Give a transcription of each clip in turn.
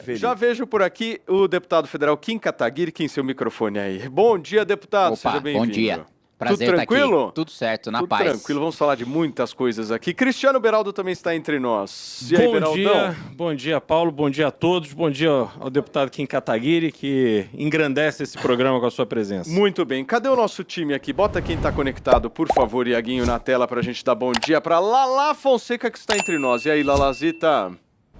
Felipe. Já vejo por aqui o deputado federal Kim Kataguiri, Kim, seu microfone aí. Bom dia, deputado, Opa, seja bem-vindo. bom dia. Prazer Tudo estar tranquilo? aqui. Tudo certo, na Tudo paz. tranquilo, vamos falar de muitas coisas aqui. Cristiano Beraldo também está entre nós. E aí, Beraldão? Bom dia, Paulo, bom dia a todos, bom dia ao deputado Kim Kataguiri, que engrandece esse programa com a sua presença. Muito bem, cadê o nosso time aqui? Bota quem está conectado, por favor, Iaguinho, na tela para a gente dar bom dia para Lala Fonseca, que está entre nós. E aí, Lalazita?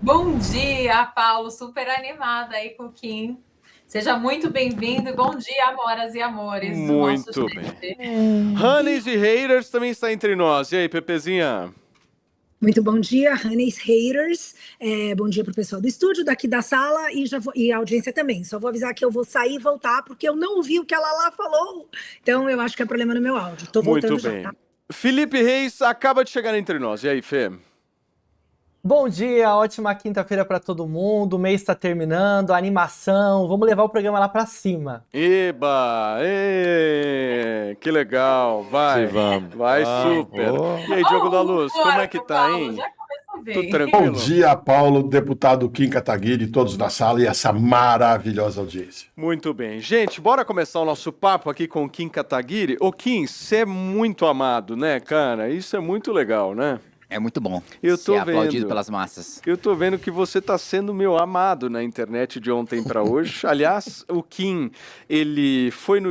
Bom dia, Paulo, super animada aí com o Kim. Seja muito bem-vindo. Bom dia, amoras e amores. Muito bem. Hannes e Haters também está entre nós. E aí, Pepezinha? Muito bom dia, Hannes Haters. Bom dia para o pessoal do estúdio, daqui da sala e a audiência também. Só vou avisar que eu vou sair e voltar, porque eu não ouvi o que a Lala falou. Então, eu acho que é problema no meu áudio. Estou voltando muito bem. já, tá? Felipe Reis acaba de chegar entre nós. E aí, Fê? Bom dia, ótima quinta-feira para todo mundo, o mês está terminando, animação, vamos levar o programa lá para cima. Eba, que legal, vai, vamos. Vai super. E aí, Diogo da Luz, como é que tá, hein? Tudo tranquilo? Bom dia, Paulo, deputado Kim Kataguiri, todos na sala e essa maravilhosa audiência. Muito bem. Gente, bora começar o nosso papo aqui com o Kim Kataguiri. Ô, Kim, você é muito amado, né, cara? Isso é muito legal, né? É muito bom Eu tô ser aplaudido vendo. pelas massas. Eu tô vendo que você tá sendo meu amado na internet de ontem para hoje. Aliás, o Kim, ele foi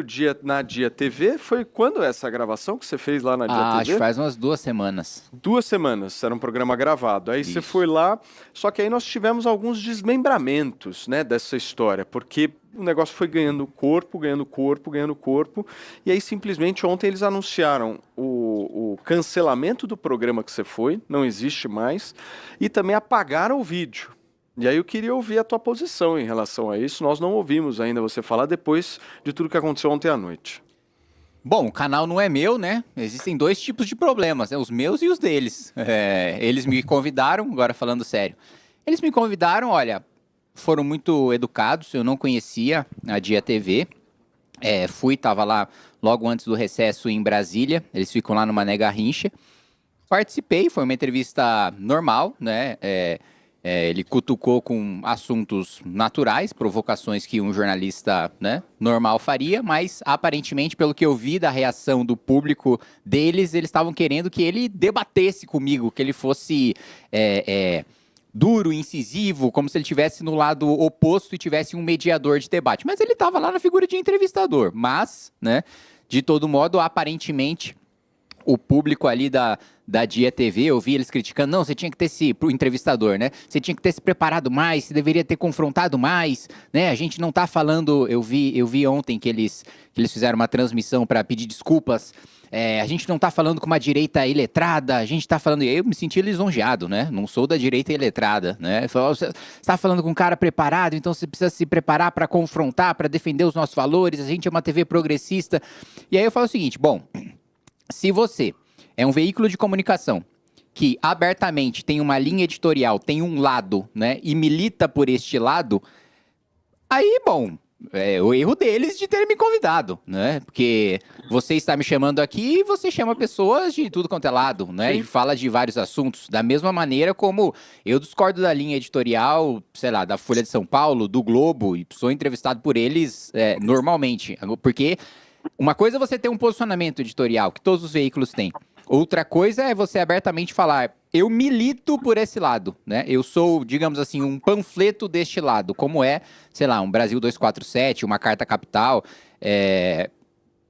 na Dia TV. Foi quando essa gravação que você fez lá na Dia TV? Acho que faz umas 2 semanas. 2 semanas, era um programa gravado. Aí Isso. você foi lá, só que aí nós tivemos alguns desmembramentos, né, dessa história, porque o negócio foi ganhando corpo, e aí simplesmente ontem eles anunciaram o cancelamento do programa que você foi, não existe mais, e também apagaram o vídeo. E aí eu queria ouvir a tua posição em relação a isso, nós não ouvimos ainda você falar depois de tudo que aconteceu ontem à noite. Bom, o canal não é meu, né? Existem 2 tipos de problemas, né? Os meus e os deles. Eles me convidaram, agora falando sério, eles me convidaram, olha, foram muito educados, eu não conhecia a Dia TV, tava lá logo antes do recesso em Brasília, eles ficam lá no Mané Garrincha, participei, foi uma entrevista normal, né? Ele cutucou com assuntos naturais, provocações que um jornalista, né, normal faria, mas aparentemente, pelo que eu vi da reação do público deles, eles estavam querendo que ele debatesse comigo, que ele fosse duro, incisivo, como se ele estivesse no lado oposto e tivesse um mediador de debate. Mas ele estava lá na figura de entrevistador. Mas, né, de todo modo, aparentemente, o público ali da Dia TV, eu vi eles criticando, não, você tinha que ter pro entrevistador, né? Você tinha que ter se preparado mais, você deveria ter confrontado mais, né? A gente não tá falando, eu vi ontem que eles fizeram uma transmissão para pedir desculpas. A gente não tá falando com uma direita iletrada, a gente tá falando... Eu me senti lisonjeado, né? Não sou da direita iletrada, né? Você tá falando com um cara preparado, então você precisa se preparar para confrontar, para defender os nossos valores, a gente é uma TV progressista. E aí eu falo o seguinte, bom, se você é um veículo de comunicação que abertamente tem uma linha editorial, tem um lado, né? E milita por este lado, aí, bom... o erro deles de terem me convidado, né? Porque você está me chamando aqui e você chama pessoas de tudo quanto é lado, né? Sim. E fala de vários assuntos. Da mesma maneira como eu discordo da linha editorial, sei lá, da Folha de São Paulo, do Globo, e sou entrevistado por eles normalmente. Porque uma coisa é você ter um posicionamento editorial, que todos os veículos têm. Outra coisa é você abertamente falar... Eu milito por esse lado, né? Eu sou, digamos assim, um panfleto deste lado, como sei lá, um Brasil 247, uma Carta Capital.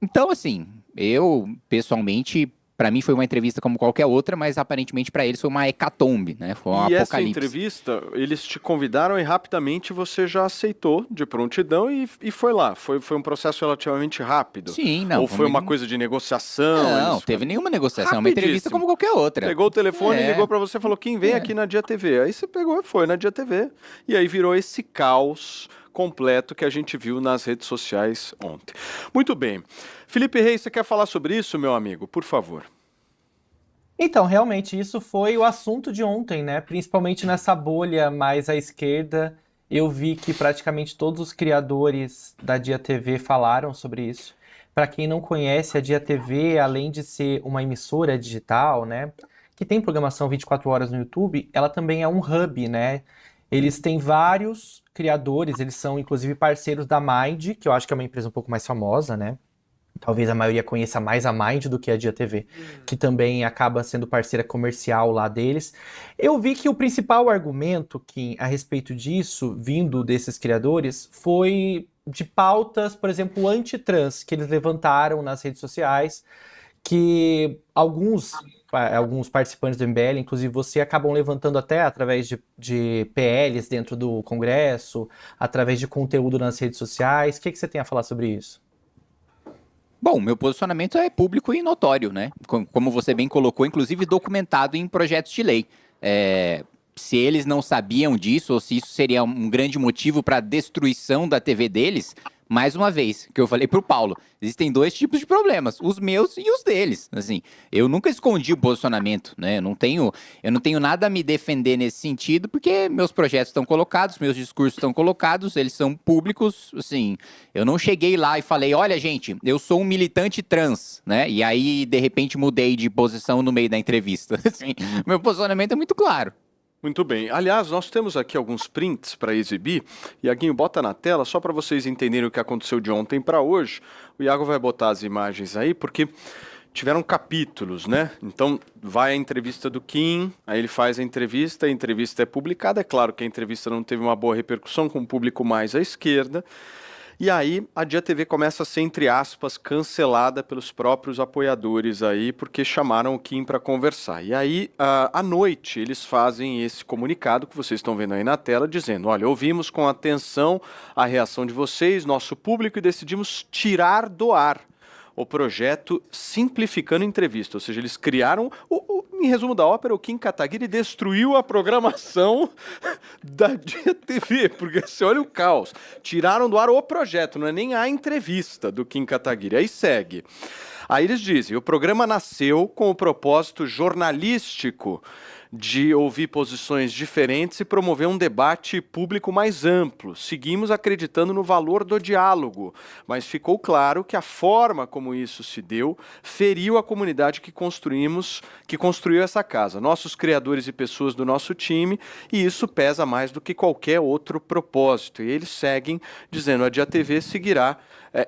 Então, assim, eu, pessoalmente, para mim foi uma entrevista como qualquer outra, mas aparentemente para eles foi uma hecatombe, né? Foi um apocalipse. E essa entrevista, eles te convidaram e rapidamente você já aceitou de prontidão e foi lá. Foi um processo relativamente rápido. Sim, não. Ou foi uma coisa de negociação? Não, teve nenhuma negociação. É uma entrevista como qualquer outra. Pegou o telefone, ligou para você e falou, quem vem aqui na Dia TV? Aí você pegou e foi na Dia TV. E aí virou esse caos completo que a gente viu nas redes sociais ontem. Muito bem. Felipe Reis, você quer falar sobre isso, meu amigo? Por favor. Então, realmente, isso foi o assunto de ontem, né? Principalmente nessa bolha mais à esquerda. Eu vi que praticamente todos os criadores da Dia TV falaram sobre isso. Para quem não conhece, a Dia TV, além de ser uma emissora digital, né? Que tem programação 24 horas no YouTube, ela também é um hub, né? Eles têm vários criadores, eles são inclusive parceiros da Mind, que eu acho que é uma empresa um pouco mais famosa, né? Talvez a maioria conheça mais a Mind do que a Dia TV, que também acaba sendo parceira comercial lá deles. Eu vi que o principal argumento, Kim, a respeito disso, vindo desses criadores, foi de pautas, por exemplo, anti-trans, que eles levantaram nas redes sociais, que alguns participantes do MBL, inclusive você, acabam levantando até através de PLs dentro do Congresso, através de conteúdo nas redes sociais. O que você tem a falar sobre isso? Bom, meu posicionamento é público e notório, né? Como você bem colocou, inclusive documentado em projetos de lei. Se eles não sabiam disso, ou se isso seria um grande motivo para a destruição da TV deles, mais uma vez, que eu falei pro Paulo, existem dois tipos de problemas, os meus e os deles. Assim, eu nunca escondi o posicionamento, né? Eu não tenho nada a me defender nesse sentido, porque meus projetos estão colocados, meus discursos estão colocados, eles são públicos, assim. Eu não cheguei lá e falei, olha, gente, eu sou um militante trans, né? E aí, de repente, mudei de posição no meio da entrevista. Assim, meu posicionamento é muito claro. Muito bem. Aliás, nós temos aqui alguns prints para exibir. Iaguinho, bota na tela, só para vocês entenderem o que aconteceu de ontem para hoje. O Iago vai botar as imagens aí, porque tiveram capítulos, né? Então, vai a entrevista do Kim, aí ele faz a entrevista é publicada. É claro que a entrevista não teve uma boa repercussão com o público mais à esquerda. E aí, a Dia TV começa a ser, entre aspas, cancelada pelos próprios apoiadores aí, porque chamaram o Kim para conversar. E aí, à noite, eles fazem esse comunicado que vocês estão vendo aí na tela, dizendo, olha, ouvimos com atenção a reação de vocês, nosso público, e decidimos tirar do ar o projeto Simplificando Entrevista. Ou seja, eles criaram, em resumo da ópera, o Kim Kataguiri destruiu a programação da Dia TV, porque você olha o caos. Tiraram do ar o projeto, não é nem a entrevista do Kim Kataguiri. Aí segue. Aí eles dizem, o programa nasceu com o propósito jornalístico de ouvir posições diferentes e promover um debate público mais amplo. Seguimos acreditando no valor do diálogo, mas ficou claro que a forma como isso se deu feriu a comunidade que construiu essa casa, nossos criadores e pessoas do nosso time, e isso pesa mais do que qualquer outro propósito. E eles seguem dizendo, a Dia TV seguirá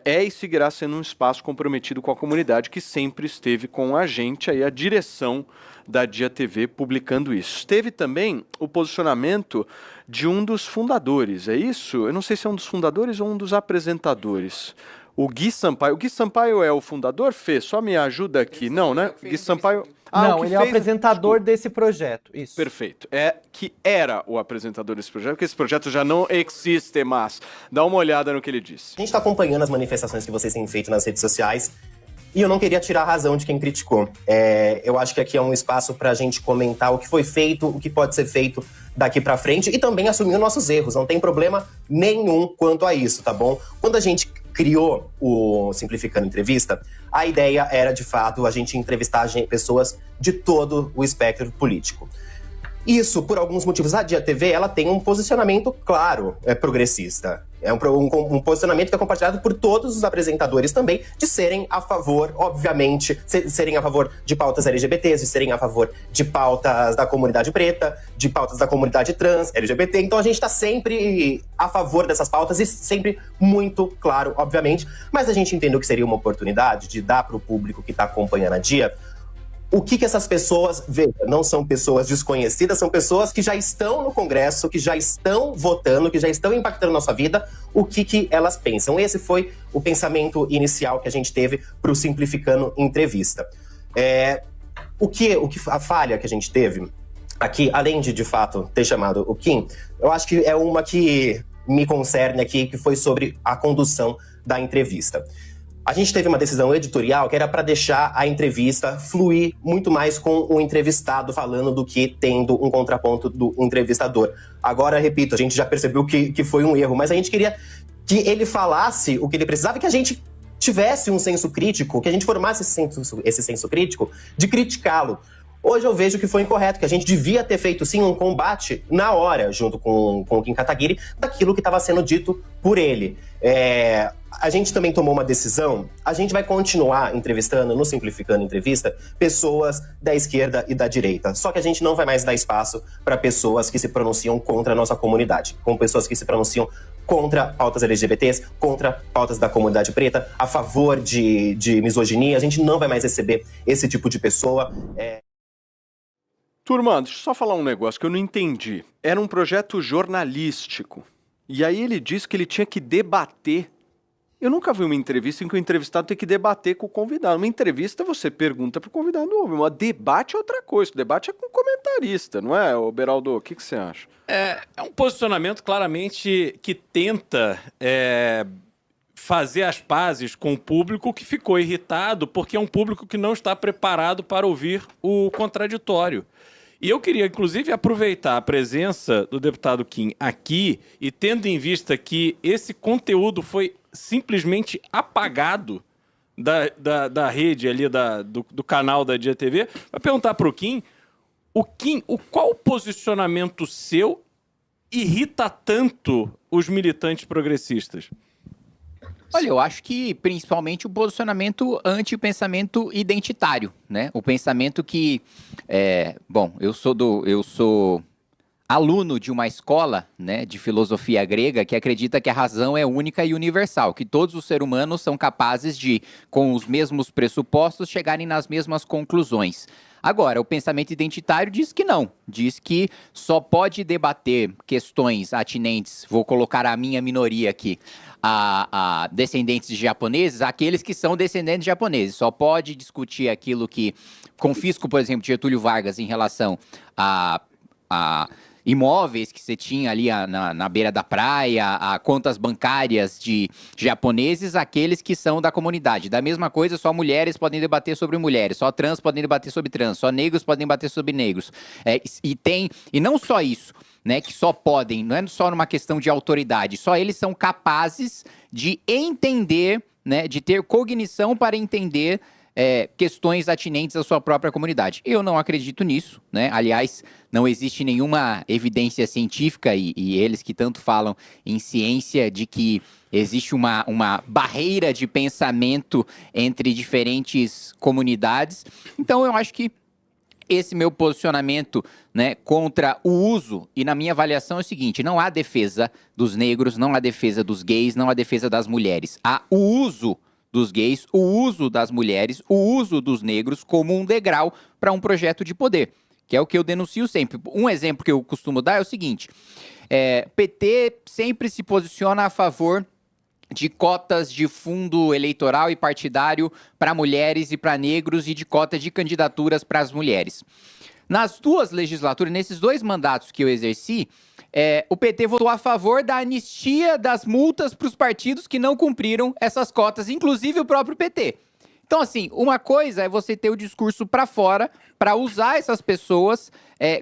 e seguirá sendo um espaço comprometido com a comunidade que sempre esteve com a gente, aí a direção da Dia TV publicando isso. Teve também o posicionamento de um dos fundadores, é isso? Eu não sei se é um dos fundadores ou um dos apresentadores. O Gui Sampaio. O Gui Sampaio é o fundador, Fê? Só me ajuda aqui. Não, né? Gui Sampaio... Não, ele é o apresentador desse projeto. Isso. Perfeito. Que era o apresentador desse projeto, porque esse projeto já não existe mais. Dá uma olhada no que ele disse. A gente está acompanhando as manifestações que vocês têm feito nas redes sociais e eu não queria tirar a razão de quem criticou. Eu acho que aqui é um espaço para a gente comentar o que foi feito, o que pode ser feito daqui para frente e também assumir os nossos erros. Não tem problema nenhum quanto a isso, tá bom? Quando a gente criou o Simplificando Entrevista, a ideia era, de fato, a gente entrevistar pessoas de todo o espectro político. Isso, por alguns motivos, a Dia TV, ela tem um posicionamento claro, progressista. É um posicionamento que é compartilhado por todos os apresentadores também, de serem a favor, obviamente, serem a favor de pautas LGBTs, de serem a favor de pautas da comunidade preta, de pautas da comunidade trans, LGBT. Então a gente está sempre a favor dessas pautas e sempre muito claro, obviamente. Mas a gente entendeu que seria uma oportunidade de dar para o público que está acompanhando a Dia o que essas pessoas, veja, não são pessoas desconhecidas, são pessoas que já estão no Congresso, que já estão votando, que já estão impactando na nossa vida, o que elas pensam. Esse foi o pensamento inicial que a gente teve para o Simplificando Entrevista. A falha que a gente teve aqui, além de fato ter chamado o Kim, eu acho que é uma que me concerne aqui, que foi sobre a condução da entrevista. A gente teve uma decisão editorial que era para deixar a entrevista fluir muito mais com o entrevistado falando do que tendo um contraponto do entrevistador. Agora, repito, a gente já percebeu que foi um erro, mas a gente queria que ele falasse o que ele precisava e que a gente tivesse um senso crítico, que a gente formasse esse senso crítico de criticá-lo. Hoje eu vejo que foi incorreto, que a gente devia ter feito sim um combate na hora, junto com o Kim Kataguiri, daquilo que estava sendo dito por ele. a gente também tomou uma decisão, a gente vai continuar entrevistando, no Simplificando Entrevista, pessoas da esquerda e da direita. Só que a gente não vai mais dar espaço para pessoas que se pronunciam contra a nossa comunidade, com pessoas que se pronunciam contra pautas LGBTs, contra pautas da comunidade preta, a favor de misoginia. A gente não vai mais receber esse tipo de pessoa. Turma, deixa eu só falar um negócio que eu não entendi. Era um projeto jornalístico. E aí ele disse que ele tinha que debater. Eu nunca vi uma entrevista em que o entrevistado tem que debater com o convidado. Uma entrevista você pergunta para o convidado, um debate é outra coisa. O debate é com o comentarista, não é, Beraldo? O que você acha? É um posicionamento claramente que tenta fazer as pazes com o público que ficou irritado, porque é um público que não está preparado para ouvir o contraditório. E eu queria, inclusive, aproveitar a presença do deputado Kim aqui e tendo em vista que esse conteúdo foi simplesmente apagado da rede ali, do canal da Dia TV, para perguntar para o Kim, qual posicionamento seu irrita tanto os militantes progressistas? Olha, eu acho que principalmente o posicionamento anti-pensamento identitário, né? O pensamento que, eu sou aluno de uma escola, né, de filosofia grega que acredita que a razão é única e universal, que todos os seres humanos são capazes de, com os mesmos pressupostos, chegarem nas mesmas conclusões. Agora, o pensamento identitário diz que não, diz que só pode debater questões atinentes, vou colocar a minha minoria aqui, a descendentes de japoneses, aqueles que são descendentes de japoneses, só pode discutir aquilo que confisco, por exemplo, de Getúlio Vargas em relação a imóveis que você tinha ali na beira da praia, a contas bancárias de japoneses, aqueles que são da comunidade. Da mesma coisa, só mulheres podem debater sobre mulheres, só trans podem debater sobre trans, só negros podem debater sobre negros. E não só isso, né, que só podem, não é só numa questão de autoridade, só eles são capazes de entender, né, de ter cognição para entender questões atinentes à sua própria comunidade. Eu não acredito nisso, né? Aliás, não existe nenhuma evidência científica, e eles que tanto falam em ciência, de que existe uma barreira de pensamento entre diferentes comunidades. Então, eu acho que esse meu posicionamento, né, contra o uso, e na minha avaliação é o seguinte, não há defesa dos negros, não há defesa dos gays, não há defesa das mulheres. Há o uso dos gays, o uso das mulheres, o uso dos negros como um degrau para um projeto de poder, que é o que eu denuncio sempre. Um exemplo que eu costumo dar é o seguinte, PT sempre se posiciona a favor de cotas de fundo eleitoral e partidário para mulheres e para negros e de cota de candidaturas para as mulheres. Nas duas legislaturas, nesses 2 mandatos que eu exerci, o PT votou a favor da anistia das multas para os partidos que não cumpriram essas cotas, inclusive o próprio PT. Então, assim, uma coisa é você ter o discurso para fora, para usar essas pessoas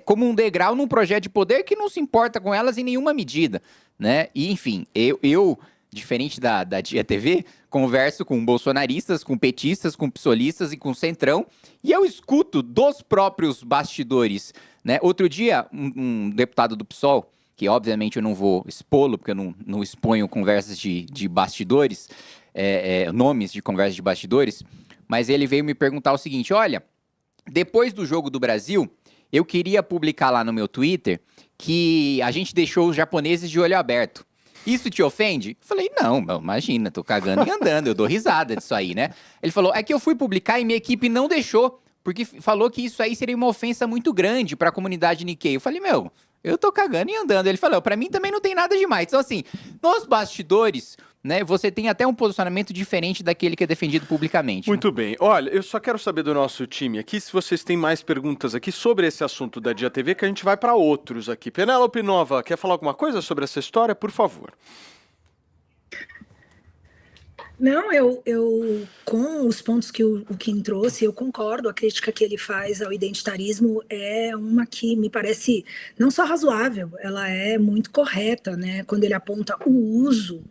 como um degrau num projeto de poder que não se importa com elas em nenhuma medida, né? E, enfim, eu diferente da Dia TV, converso com bolsonaristas, com petistas, com psolistas e com centrão, e eu escuto dos próprios bastidores, né? Outro dia, um deputado do PSOL, que obviamente eu não vou expô-lo, porque eu não exponho conversas de bastidores, nomes de conversas de bastidores, mas ele veio me perguntar o seguinte, olha, depois do Jogo do Brasil, eu queria publicar lá no meu Twitter que a gente deixou os japoneses de olho aberto. Isso te ofende? Eu falei, não, imagina, tô cagando e andando, eu dou risada disso aí, né? Ele falou, é que eu fui publicar e minha equipe não deixou, porque falou que isso aí seria uma ofensa muito grande para a comunidade Nikkei. Eu falei, eu tô cagando e andando. Ele falou, pra mim também não tem nada demais. Então, assim, nos bastidores, né, você tem até um posicionamento diferente daquele que é defendido publicamente. Muito bem. Olha, eu só quero saber do nosso time aqui, se vocês têm mais perguntas aqui sobre esse assunto da Dia TV, que a gente vai para outros aqui. Penélope Nova, quer falar alguma coisa sobre essa história? Por favor. Não, eu com os pontos que o Kim trouxe, eu concordo, a crítica que ele faz ao identitarismo é uma que me parece não só razoável, ela é muito correta, né? Quando ele aponta o uso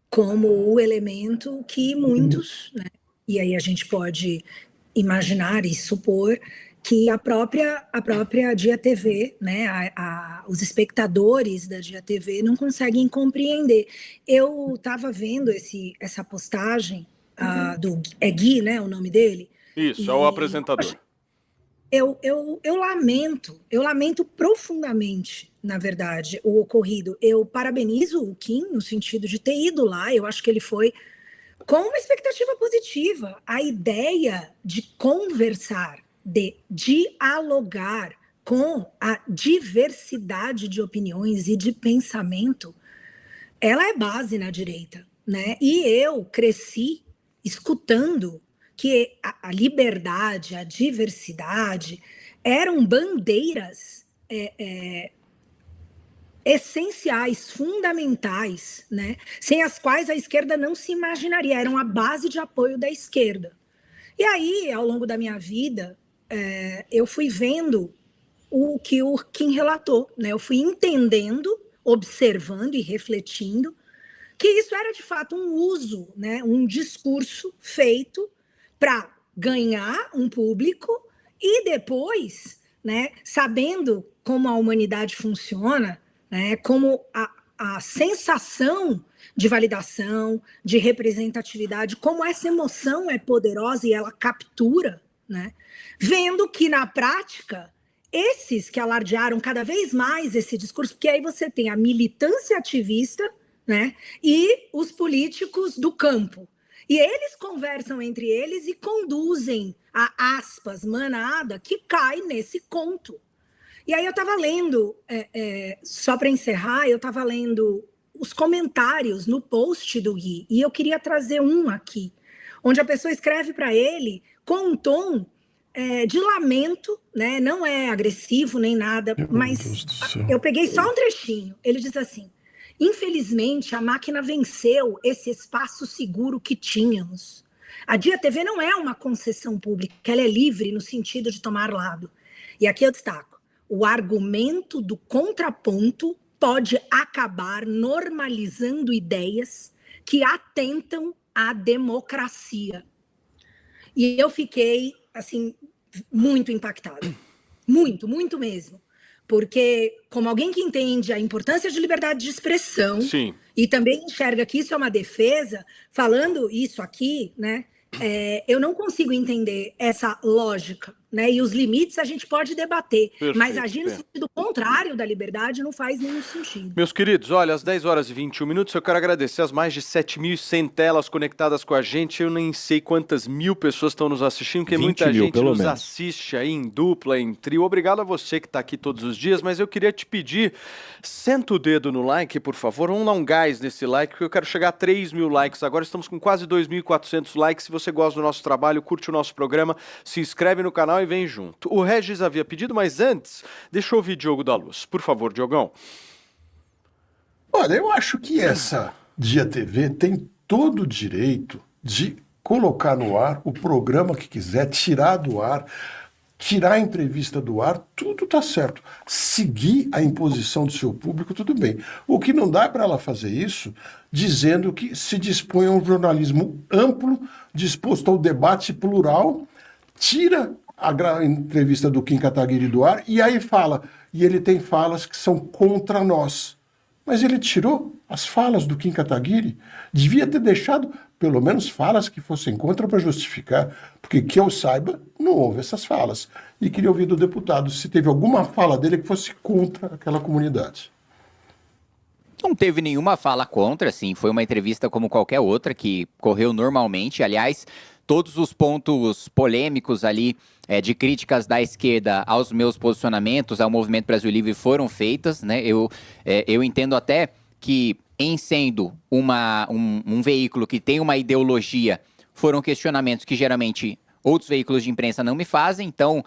como o elemento que muitos, né? E aí a gente pode imaginar e supor que a própria Dia TV, né, os espectadores da Dia TV não conseguem compreender. Eu estava vendo essa postagem do Gui, né, o nome dele. Isso, é o apresentador. Eu lamento profundamente, na verdade, o ocorrido. Eu parabenizo o Kim no sentido de ter ido lá, eu acho que ele foi com uma expectativa positiva. A ideia de conversar, de dialogar com a diversidade de opiniões e de pensamento, ela é base na direita, né? E eu cresci escutando que a liberdade, a diversidade eram bandeiras essenciais, fundamentais, né? Sem as quais a esquerda não se imaginaria, eram a base de apoio da esquerda. E aí, ao longo da minha vida, eu fui vendo o que o Kim relatou, né? Eu fui entendendo, observando e refletindo que isso era de fato um uso, né? Um discurso feito para ganhar um público e depois, né, sabendo como a humanidade funciona, né, como a sensação de validação, de representatividade, como essa emoção é poderosa e ela captura, né, vendo que na prática esses que alardearam cada vez mais esse discurso, porque aí você tem a militância ativista, né, e os políticos do campo. E eles conversam entre eles e conduzem a aspas, manada, que cai nesse conto. E aí eu estava lendo, só para encerrar, eu estava lendo os comentários no post do Gui, e eu queria trazer um aqui, onde a pessoa escreve para ele com um tom de lamento, né? Não é agressivo nem nada, mas eu peguei só um trechinho. Ele diz assim: infelizmente, a máquina venceu esse espaço seguro que tínhamos. A Dia TV não é uma concessão pública, ela é livre no sentido de tomar lado. E aqui eu destaco: o argumento do contraponto pode acabar normalizando ideias que atentam à democracia. E eu fiquei, assim, muito impactada. Muito, muito mesmo. Porque, como alguém que entende a importância de liberdade de expressão, Sim, e também enxerga que isso é uma defesa, falando isso aqui, né, eu não consigo entender essa lógica, né, e os limites a gente pode debater, mas agir no sentido contrário da liberdade não faz nenhum sentido. Meus queridos, olha, às 10 horas e 21 minutos, eu quero agradecer as mais de 7.100 telas conectadas com a gente. Eu nem sei quantas mil pessoas estão nos assistindo, porque muita gente nos assiste aí em dupla, em trio. Obrigado a você que está aqui todos os dias, mas eu queria te pedir, senta o dedo no like, por favor. Vamos dar um gás nesse like, porque eu quero chegar a 3.000 likes. Agora estamos com quase 2.400 likes. Se você gosta do nosso trabalho, curte o nosso programa, se inscreve no canal e vem junto. O Regis havia pedido, mas antes, deixa eu ouvir Diogo da Luz. Por favor, Diogão. Olha, eu acho que essa Dia TV tem todo o direito de colocar no ar o programa que quiser, tirar do ar, tirar a entrevista do ar, tudo tá certo. Seguir a imposição do seu público, tudo bem. O que não dá é para ela fazer isso dizendo que se dispõe a um jornalismo amplo, disposto ao debate plural, tira a entrevista do Kim Kataguiri do ar e aí fala, e ele tem falas que são contra nós. Mas ele tirou as falas do Kim Kataguiri, devia ter deixado pelo menos falas que fossem contra para justificar, porque que eu saiba, não houve essas falas. E queria ouvir do deputado se teve alguma fala dele que fosse contra aquela comunidade. Não teve nenhuma fala contra, assim, foi uma entrevista como qualquer outra que correu normalmente. Aliás, todos os pontos polêmicos ali de críticas da esquerda aos meus posicionamentos, ao Movimento Brasil Livre foram feitas, né? Eu entendo até que, em sendo um veículo que tem uma ideologia, foram questionamentos que geralmente outros veículos de imprensa não me fazem. Então,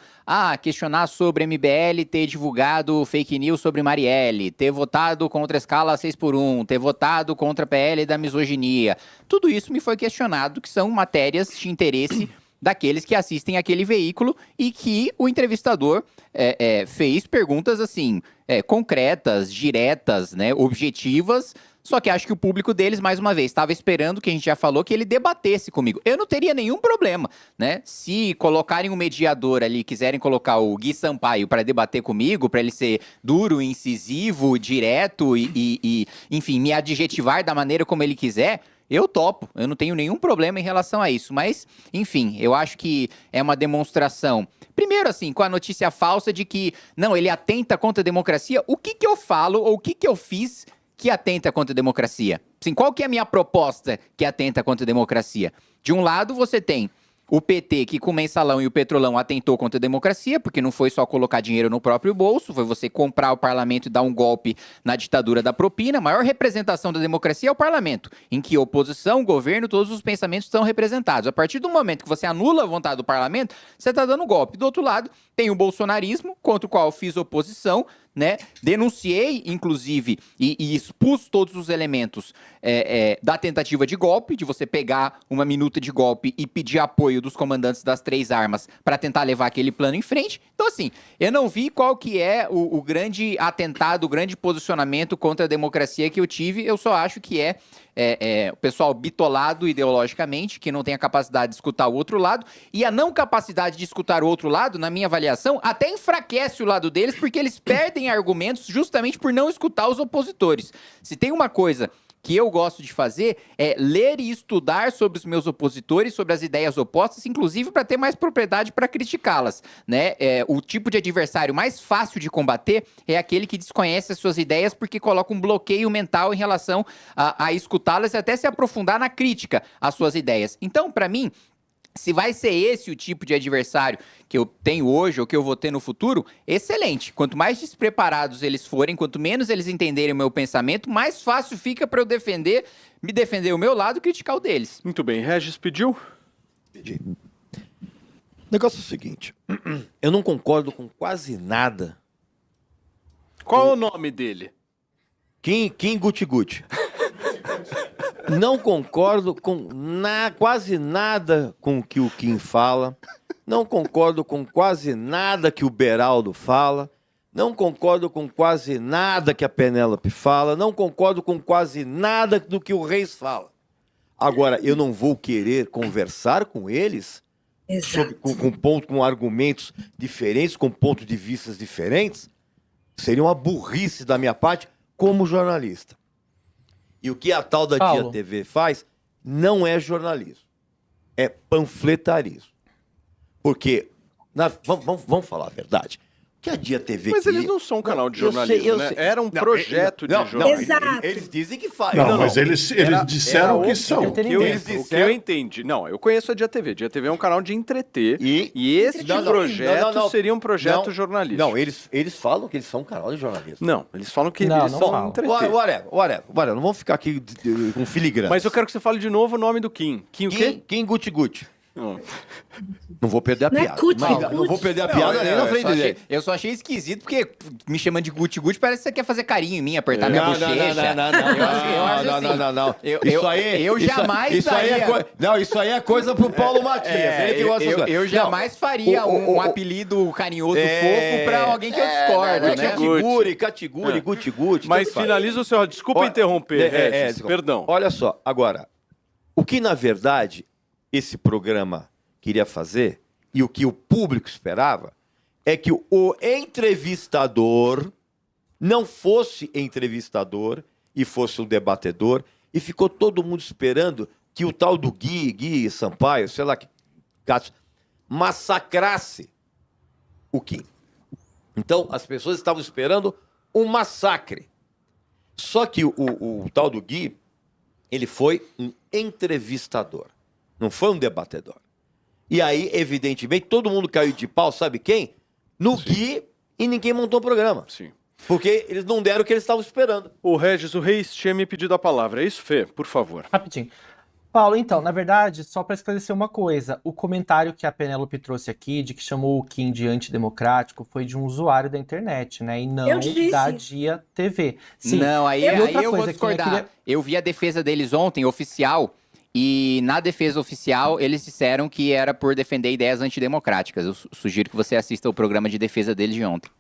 questionar sobre MBL ter divulgado fake news sobre Marielle, ter votado contra a escala 6x1, ter votado contra a PL da misoginia. Tudo isso me foi questionado, que são matérias de interesse daqueles que assistem aquele veículo e que o entrevistador fez perguntas assim, concretas, diretas, né, objetivas. Só que acho que o público deles, mais uma vez, estava esperando, que a gente já falou, que ele debatesse comigo. Eu não teria nenhum problema, né? Se colocarem um mediador ali, quiserem colocar o Gui Sampaio para debater comigo, para ele ser duro, incisivo, direto e, enfim, me adjetivar da maneira como ele quiser, eu topo. Eu não tenho nenhum problema em relação a isso. Mas, enfim, eu acho que é uma demonstração. Primeiro, assim, com a notícia falsa de que, não, ele atenta contra a democracia. O que eu falo ou o que eu fiz que atenta contra a democracia? Assim, qual que é a minha proposta que atenta contra a democracia? De um lado, você tem o PT, que com o mensalão e o petrolão atentou contra a democracia, porque não foi só colocar dinheiro no próprio bolso, foi você comprar o parlamento e dar um golpe na ditadura da propina. A maior representação da democracia é o parlamento, em que oposição, governo, todos os pensamentos estão representados. A partir do momento que você anula a vontade do parlamento, você está dando golpe. Do outro lado, tem o bolsonarismo, contra o qual eu fiz oposição, né? Denunciei, inclusive, e expus todos os elementos da tentativa de golpe, de você pegar uma minuta de golpe e pedir apoio dos comandantes das 3 armas para tentar levar aquele plano em frente. Então, assim, eu não vi qual que é o grande atentado, o grande posicionamento contra a democracia que eu tive. Eu só acho que o pessoal bitolado ideologicamente, que não tem a capacidade de escutar o outro lado, e a não capacidade de escutar o outro lado, na minha avaliação, até enfraquece o lado deles, porque eles perdem argumentos justamente por não escutar os opositores. Se tem uma coisa que eu gosto de fazer é ler e estudar sobre os meus opositores, sobre as ideias opostas, inclusive para ter mais propriedade para criticá-las, né? O tipo de adversário mais fácil de combater é aquele que desconhece as suas ideias porque coloca um bloqueio mental em relação a escutá-las e até se aprofundar na crítica às suas ideias. Então, para mim, se vai ser esse o tipo de adversário que eu tenho hoje ou que eu vou ter no futuro, excelente. Quanto mais despreparados eles forem, quanto menos eles entenderem o meu pensamento, mais fácil fica para eu me defender o meu lado e criticar o deles. Muito bem. Regis pediu? Pedi. O negócio é o seguinte, eu não concordo com quase nada. Qual é o nome dele? Kim Guti Guti. Não concordo com quase nada com o que o Kim fala. Não concordo com quase nada que o Beraldo fala. Não concordo com quase nada que a Penélope fala. Não concordo com quase nada do que o Reis fala. Agora, eu não vou querer conversar com eles com argumentos diferentes, com pontos de vista diferentes. Seria uma burrice da minha parte como jornalista. E o que a tal da Dia TV faz não é jornalismo, é panfletarismo. Porque, vamos falar a verdade, que a Dia TV... Mas eles não são um canal de jornalismo, né? Era um projeto de jornalismo. Exato. Eles dizem que fazem. Não, mas eles disseram que são. O que eu entendi. Não, eu conheço a Dia TV. Dia TV é um canal de entreter. E esse projeto seria um projeto jornalístico. Não, eles falam que eles são um canal de jornalismo. Não, eles falam que eles são entreter. Whatever, não vamos ficar aqui com filigrana. Mas eu quero que você fale de novo o nome do Kim. Kim o quê? Kim Guti Guti. Não vou perder a piada. Não vou perder a piada nem na frente dele. Eu só achei esquisito, porque me chamando de Guti Guti parece que você quer fazer carinho em mim, apertar minha bochecha. Não. Eu jamais faria. Isso aí é coisa pro Paulo Matias. Eu jamais faria um apelido carinhoso fofo pra alguém que eu discordo, né? Catiguri, Guti Guti. Mas finaliza o seu... Desculpa interromper, Regis, perdão. Olha só, agora, o que na verdade esse programa queria fazer, e o que o público esperava, é que o entrevistador não fosse entrevistador e fosse um debatedor, e ficou todo mundo esperando que o tal do Gui Sampaio, sei lá, que massacrasse o Kim. Então, as pessoas estavam esperando um massacre. Só que o tal do Gui, ele foi um entrevistador. Não foi um debatedor. E aí, evidentemente, todo mundo caiu de pau, sabe quem? No Gui, e ninguém montou o programa. Sim. Porque eles não deram o que eles estavam esperando. O Regis, o Reis tinha me pedido a palavra. É isso, Fê? Por favor. Rapidinho. Paulo, então, na verdade, só para esclarecer uma coisa, o comentário que a Penélope trouxe aqui, de que chamou o Kim de antidemocrático, foi de um usuário da internet, né? E não da Dia TV. Sim. Não, aí eu vou discordar. Eu vi a defesa deles ontem, oficial, E na defesa oficial, eles disseram que era por defender ideias antidemocráticas. Eu sugiro que você assista o programa de defesa deles de ontem.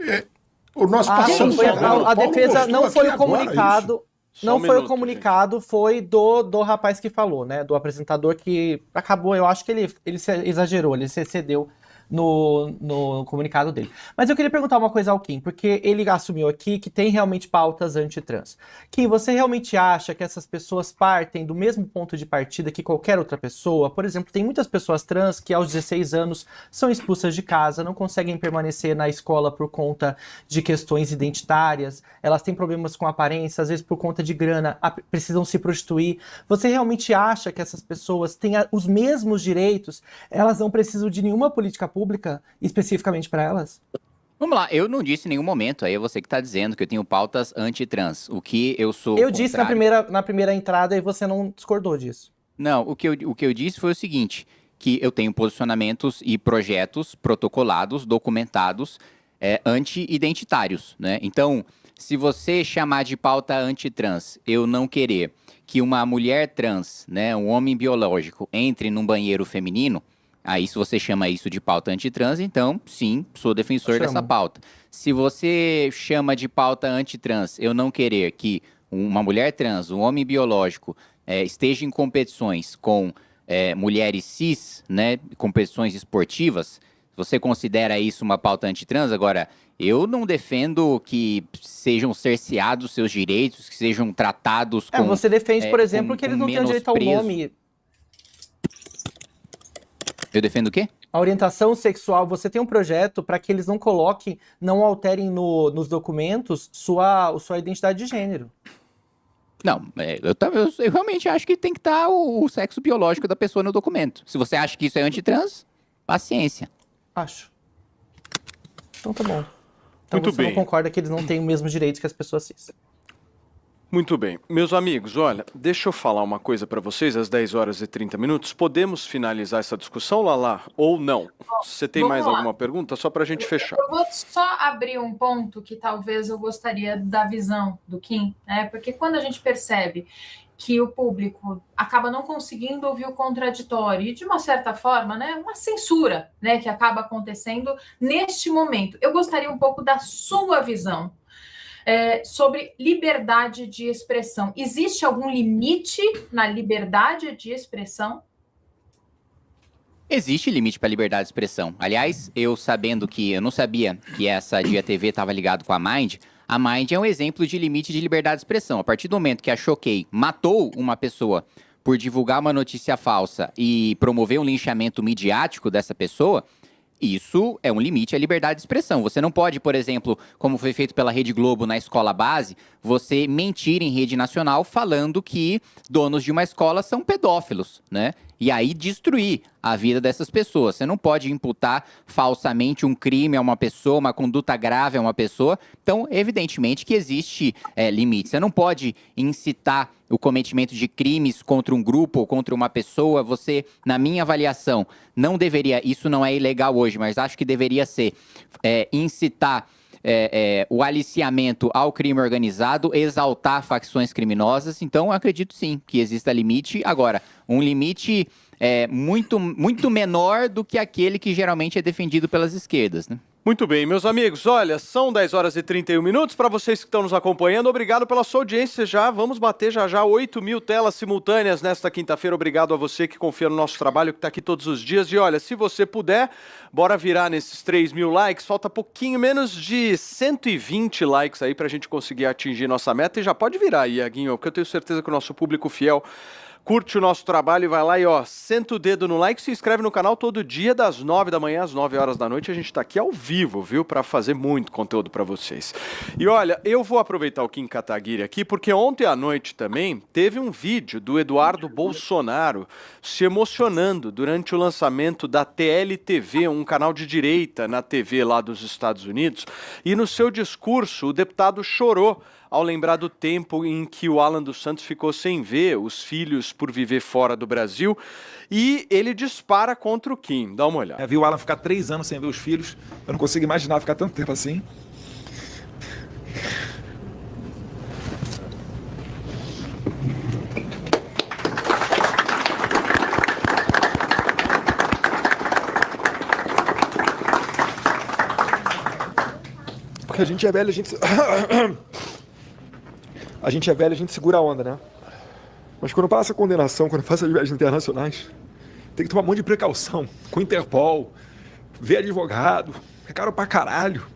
O nosso Ah, passado sim, a Paulo defesa mostrou não foi aqui o comunicado. agora Só um Não foi o minuto, comunicado, foi do rapaz que falou, né? Do apresentador que acabou, eu acho que ele se exagerou, ele se excedeu no comunicado dele. Mas eu queria perguntar uma coisa ao Kim, porque ele assumiu aqui que tem realmente pautas antitrans. Kim, você realmente acha que essas pessoas partem do mesmo ponto de partida que qualquer outra pessoa? Por exemplo, tem muitas pessoas trans que aos 16 anos são expulsas de casa, não conseguem permanecer na escola por conta de questões identitárias, elas têm problemas com aparência, às vezes por conta de grana, precisam se prostituir. Você realmente acha que essas pessoas têm os mesmos direitos? Elas não precisam de nenhuma política pública especificamente para elas? Vamos lá, eu não disse em nenhum momento, aí é você que está dizendo que eu tenho pautas anti-trans. O que eu sou Eu disse contrário. na primeira entrada e você não discordou disso. Não, o que eu disse foi o seguinte, que eu tenho posicionamentos e projetos protocolados, documentados, anti-identitários, né? Então, se você chamar de pauta anti-trans, eu não querer que uma mulher trans, né, um homem biológico, entre num banheiro feminino, aí se você chama isso de pauta antitrans, então sim, sou defensor dessa pauta. Se você chama de pauta antitrans, eu não querer que uma mulher trans, um homem biológico, esteja em competições com mulheres cis, né, competições esportivas, você considera isso uma pauta antitrans? Agora, eu não defendo que sejam cerceados seus direitos, que sejam tratados com... Você defende, por exemplo, que eles não têm direito ao nome... Eu defendo o quê? A orientação sexual, você tem um projeto para que eles não coloquem, não alterem nos documentos sua identidade de gênero. Não, eu realmente acho que tem que estar o sexo biológico da pessoa no documento. Se você acha que isso é antitrans, paciência. Acho. Então tá bom. Então Muito você bem. não concorda que eles não têm os mesmos direitos que as pessoas cis. Muito bem. Meus amigos, olha, deixa eu falar uma coisa para vocês, às 10 horas e 30 minutos. Podemos finalizar essa discussão, Lala, ou não? Você tem Vamos mais lá. alguma pergunta? Só para a gente fechar. Eu vou só abrir um ponto que talvez eu gostaria da visão do Kim, né? Porque quando a gente percebe que o público acaba não conseguindo ouvir o contraditório e, de uma certa forma, né, uma censura, né, que acaba acontecendo neste momento. Eu gostaria um pouco da sua visão sobre liberdade de expressão. Existe algum limite na liberdade de expressão? Existe limite para liberdade de expressão. Aliás, eu não sabia que essa Dia TV estava ligado com a Mind é um exemplo de limite de liberdade de expressão. A partir do momento que a Choquei matou uma pessoa por divulgar uma notícia falsa e promover um linchamento midiático dessa pessoa, isso é um limite à liberdade de expressão. Você não pode, por exemplo, como foi feito pela Rede Globo na escola base, você mentir em rede nacional falando que donos de uma escola são pedófilos, né? E aí destruir a vida dessas pessoas. Você não pode imputar falsamente um crime a uma pessoa, uma conduta grave a uma pessoa. Então, evidentemente que existe limite. Você não pode incitar o cometimento de crimes contra um grupo ou contra uma pessoa. Você, na minha avaliação, não deveria, isso não é ilegal hoje, mas acho que deveria ser incitar o aliciamento ao crime organizado, exaltar facções criminosas. Então, acredito sim que exista limite. Agora, um limite muito, muito menor do que aquele que geralmente é defendido pelas esquerdas, né? Muito bem, meus amigos, olha, são 10 horas e 31 minutos. Para vocês que estão nos acompanhando, obrigado pela sua audiência. Vamos bater já 8 mil telas simultâneas nesta quinta-feira. Obrigado a você que confia no nosso trabalho, que está aqui todos os dias. E olha, se você puder, bora virar nesses 3 mil likes. Falta pouquinho menos de 120 likes aí para a gente conseguir atingir nossa meta. E já pode virar aí, Aguinho, porque eu tenho certeza que o nosso público fiel curte o nosso trabalho e vai lá e senta o dedo no like, se inscreve no canal todo dia das 9 da manhã às 9 horas da noite. A gente tá aqui ao vivo, viu? Para fazer muito conteúdo para vocês. E olha, eu vou aproveitar o Kim Kataguiri aqui, porque ontem à noite também teve um vídeo do Eduardo Bolsonaro se emocionando durante o lançamento da TLTV, um canal de direita na TV lá dos Estados Unidos. E no seu discurso, o deputado chorou ao lembrar do tempo em que o Alan dos Santos ficou sem ver os filhos por viver fora do Brasil, e ele dispara contra o Kim. Dá uma olhada. Vi o Alan ficar 3 anos sem ver os filhos, eu não consigo imaginar ficar tanto tempo assim. que a gente é velho, a gente... A gente é velho, a gente segura a onda, né? Mas quando passa a condenação, quando passa as viagens internacionais, tem que tomar um monte de precaução. Com o Interpol, ver advogado, é caro pra caralho.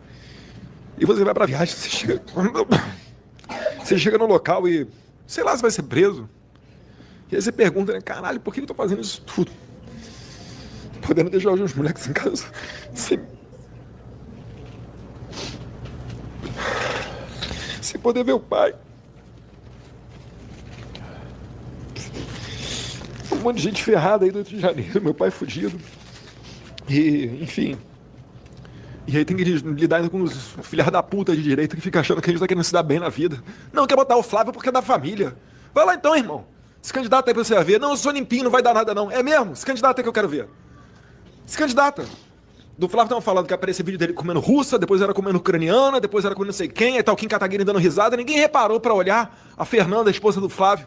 E você vai pra viagem, você chega no local e, sei lá, você vai ser preso. E aí você pergunta, né, caralho, por que eu tô fazendo isso tudo? Podendo deixar os meus moleques em casa sem poder ver o pai. Um monte de gente ferrada aí do Rio de Janeiro, meu pai fudido. E, enfim. E aí tem que lidar ainda com os filhos da puta de direita que fica achando que a gente tá querendo se dar bem na vida. Não, quer botar o Flávio porque é da família. Vai lá então, irmão. Se candidata aí pra você ver. Não, eu sou limpinho, não vai dar nada não. É mesmo? Se candidata aí que eu quero ver. Se candidata. Do Flávio estavam falando que aparecia vídeo dele comendo russa, depois era comendo ucraniana, depois era comendo não sei quem, aí tá o Kim Kataguiri dando risada. Ninguém reparou pra olhar a Fernanda, a esposa do Flávio,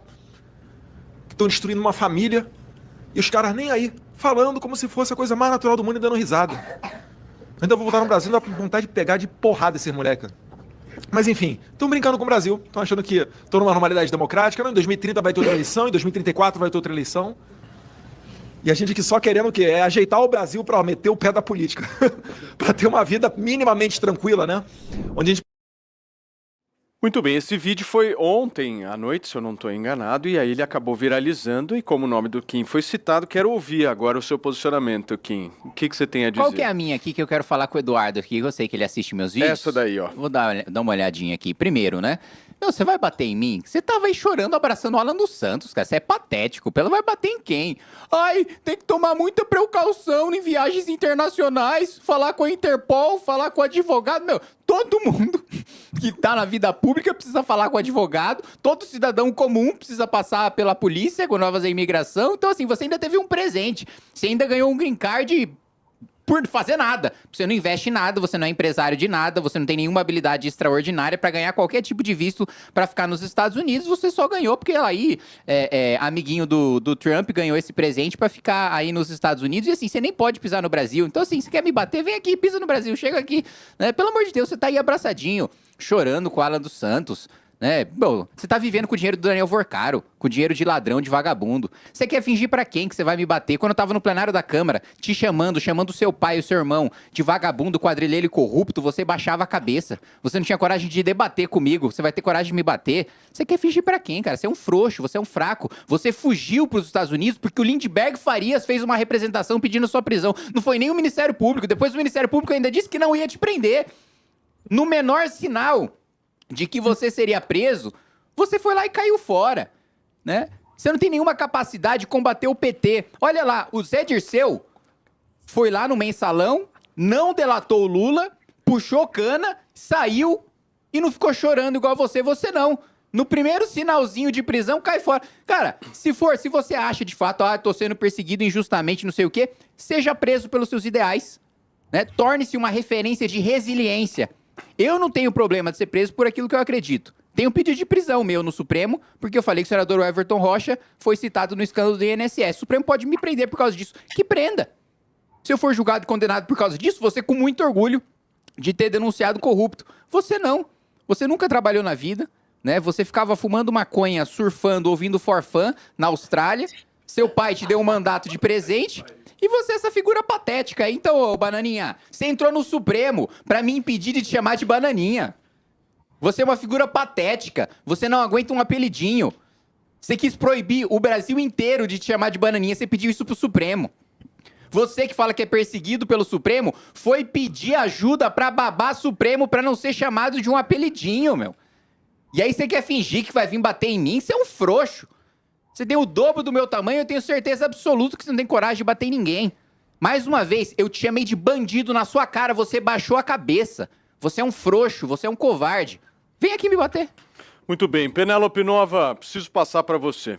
que estão destruindo uma família. E os caras nem aí, falando como se fosse a coisa mais natural do mundo e dando risada. Ainda vou voltar no Brasil, dá vontade de pegar de porrada esses moleques. Mas enfim, estão brincando com o Brasil, estão achando que estão numa normalidade democrática. Não, em 2030 vai ter outra eleição, em 2034 vai ter outra eleição. E a gente que só querendo o quê? É ajeitar o Brasil para meter o pé da política. Para ter uma vida minimamente tranquila, né? Onde a gente... Muito bem, esse vídeo foi ontem à noite, se eu não estou enganado, e aí ele acabou viralizando, e como o nome do Kim foi citado, quero ouvir agora o seu posicionamento, Kim. O que você tem a dizer? Qual que é a minha aqui que eu quero falar com o Eduardo aqui? Eu sei que ele assiste meus vídeos. Essa daí, ó. Vou dar uma olhadinha aqui. Primeiro, né? Não, você vai bater em mim? Você tava aí chorando, abraçando o Alan dos Santos, cara. Você é patético. Ela vai bater em quem? Ai, tem que tomar muita precaução em viagens internacionais, falar com a Interpol, falar com o advogado. Meu, todo mundo que tá na vida pública precisa falar com o advogado. Todo cidadão comum precisa passar pela polícia quando vai fazer imigração. Então, assim, você ainda teve um presente. Você ainda ganhou um green card por fazer nada. Você não investe em nada, você não é empresário de nada, você não tem nenhuma habilidade extraordinária pra ganhar qualquer tipo de visto pra ficar nos Estados Unidos, você só ganhou porque aí, amiguinho do Trump ganhou esse presente pra ficar aí nos Estados Unidos, e assim, você nem pode pisar no Brasil. Então assim, você quer me bater? Vem aqui, pisa no Brasil, chega aqui, né? Pelo amor de Deus, você tá aí abraçadinho, chorando com o Alan dos Santos, né? Bom, você tá vivendo com o dinheiro do Daniel Vorcaro, com o dinheiro de ladrão, de vagabundo. Você quer fingir pra quem que você vai me bater? Quando eu tava no plenário da Câmara, te chamando o seu pai e o seu irmão de vagabundo, quadrilheiro e corrupto, você baixava a cabeça. Você não tinha coragem de debater comigo, você vai ter coragem de me bater. Você quer fingir pra quem, cara? Você é um frouxo, você é um fraco. Você fugiu pros Estados Unidos porque o Lindbergh Farias fez uma representação pedindo sua prisão. Não foi nem o Ministério Público. Depois o Ministério Público ainda disse que não ia te prender. No menor sinal de que você seria preso, você foi lá e caiu fora, né? Você não tem nenhuma capacidade de combater o PT. Olha lá, o Zé Dirceu foi lá no mensalão, não delatou o Lula, puxou cana, saiu e não ficou chorando igual você não. No primeiro sinalzinho de prisão, cai fora. Cara, se você acha de fato, tô sendo perseguido injustamente, não sei o quê, seja preso pelos seus ideais, né? Torne-se uma referência de resiliência. Eu não tenho problema de ser preso por aquilo que eu acredito. Tenho um pedido de prisão meu no Supremo, porque eu falei que o senador Everton Rocha foi citado no escândalo do INSS. O Supremo pode me prender por causa disso. Que prenda! Se eu for julgado e condenado por causa disso, você com muito orgulho de ter denunciado corrupto. Você não. Você nunca trabalhou na vida, né? Você ficava fumando maconha, surfando, ouvindo forfã na Austrália. Seu pai te deu um mandato de presente. E você é essa figura patética. Então, ô Bananinha, você entrou no Supremo pra me impedir de te chamar de Bananinha. Você é uma figura patética. Você não aguenta um apelidinho. Você quis proibir o Brasil inteiro de te chamar de Bananinha. Você pediu isso pro Supremo. Você que fala que é perseguido pelo Supremo, foi pedir ajuda pra babá Supremo pra não ser chamado de um apelidinho, meu. E aí você quer fingir que vai vir bater em mim? Você é um frouxo. Você tem o dobro do meu tamanho, eu tenho certeza absoluta que você não tem coragem de bater em ninguém. Mais uma vez, eu te chamei de bandido na sua cara, você baixou a cabeça. Você é um frouxo, você é um covarde. Vem aqui me bater. Muito bem, Penélope Nova, preciso passar para você.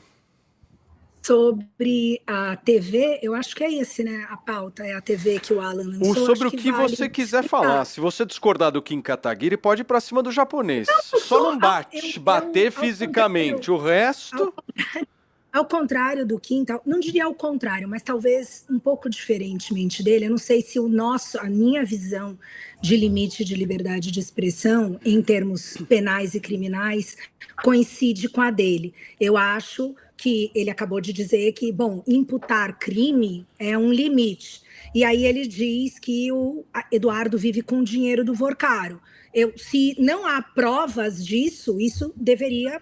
Sobre a TV, eu acho que é esse, né? A pauta é a TV que o Alan lançou. Sobre o que vale você quiser explicar. falar. Se você discordar do Kim Kataguiri, pode ir para cima do japonês. Só não bate, bater fisicamente. O resto... Ao contrário do Kim, não diria ao contrário, mas talvez um pouco diferentemente dele, eu não sei se a minha visão de limite de liberdade de expressão, em termos penais e criminais, coincide com a dele. Eu acho que ele acabou de dizer que, bom, imputar crime é um limite. E aí ele diz que o Eduardo vive com o dinheiro do Vorcaro. Se não há provas disso, isso deveria,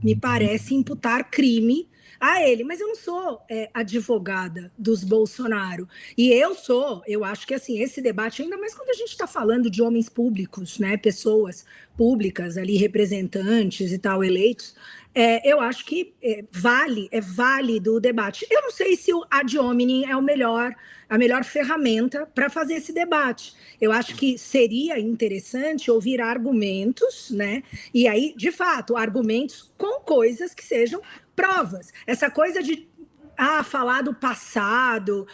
me parece, imputar crime a ele. Mas eu não sou advogada dos Bolsonaro. E eu acho que assim, esse debate, ainda mais quando a gente está falando de homens públicos, né, pessoas públicas ali, representantes e tal, eleitos, eu acho que é válido o debate. Eu não sei se o ad hominem é a melhor ferramenta para fazer esse debate. Eu acho que seria interessante ouvir argumentos, né? E aí, de fato, argumentos com coisas que sejam provas. Essa coisa de falar do passado,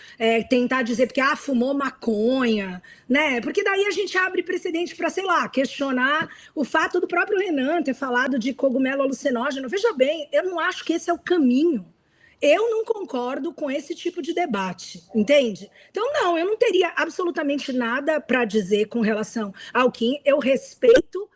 tentar dizer porque fumou maconha, né? Porque daí a gente abre precedente para, sei lá, questionar o fato do próprio Renan ter falado de cogumelo alucinógeno. Veja bem, eu não acho que esse é o caminho. Eu não concordo com esse tipo de debate, entende? Então, não, eu não teria absolutamente nada para dizer com relação ao Kim. Eu respeito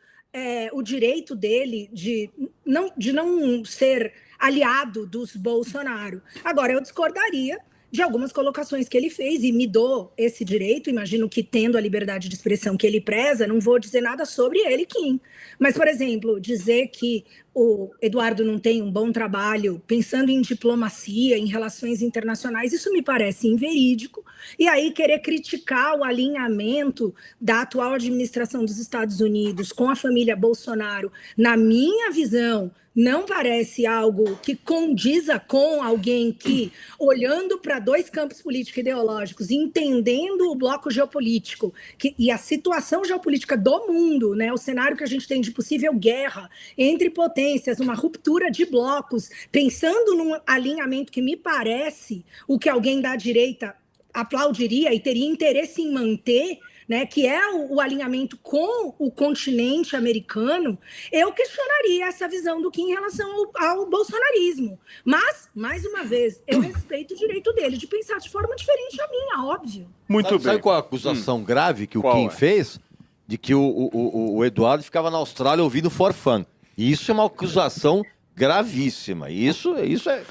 o direito dele de não ser aliado dos Bolsonaro. Agora, eu discordaria de algumas colocações que ele fez e me dou esse direito, imagino que tendo a liberdade de expressão que ele preza, não vou dizer nada sobre ele, Kim. Mas, por exemplo, dizer que o Eduardo não tem um bom trabalho pensando em diplomacia, em relações internacionais, isso me parece inverídico. E aí querer criticar o alinhamento da atual administração dos Estados Unidos com a família Bolsonaro, na minha visão, não parece algo que condiza com alguém que, olhando para dois campos políticos ideológicos, entendendo o bloco geopolítico e a situação geopolítica do mundo, né, o cenário que a gente tem de possível guerra entre potências, uma ruptura de blocos, pensando num alinhamento que me parece o que alguém da direita aplaudiria e teria interesse em manter, né, que é o alinhamento com o continente americano, eu questionaria essa visão do Kim em relação ao bolsonarismo. Mas, mais uma vez, eu respeito o direito dele de pensar de forma diferente a minha, óbvio. Muito bem. Sabe qual é a acusação grave que o Kim fez? De que o Eduardo ficava na Austrália ouvindo For Fun. E isso é uma acusação gravíssima. Isso é...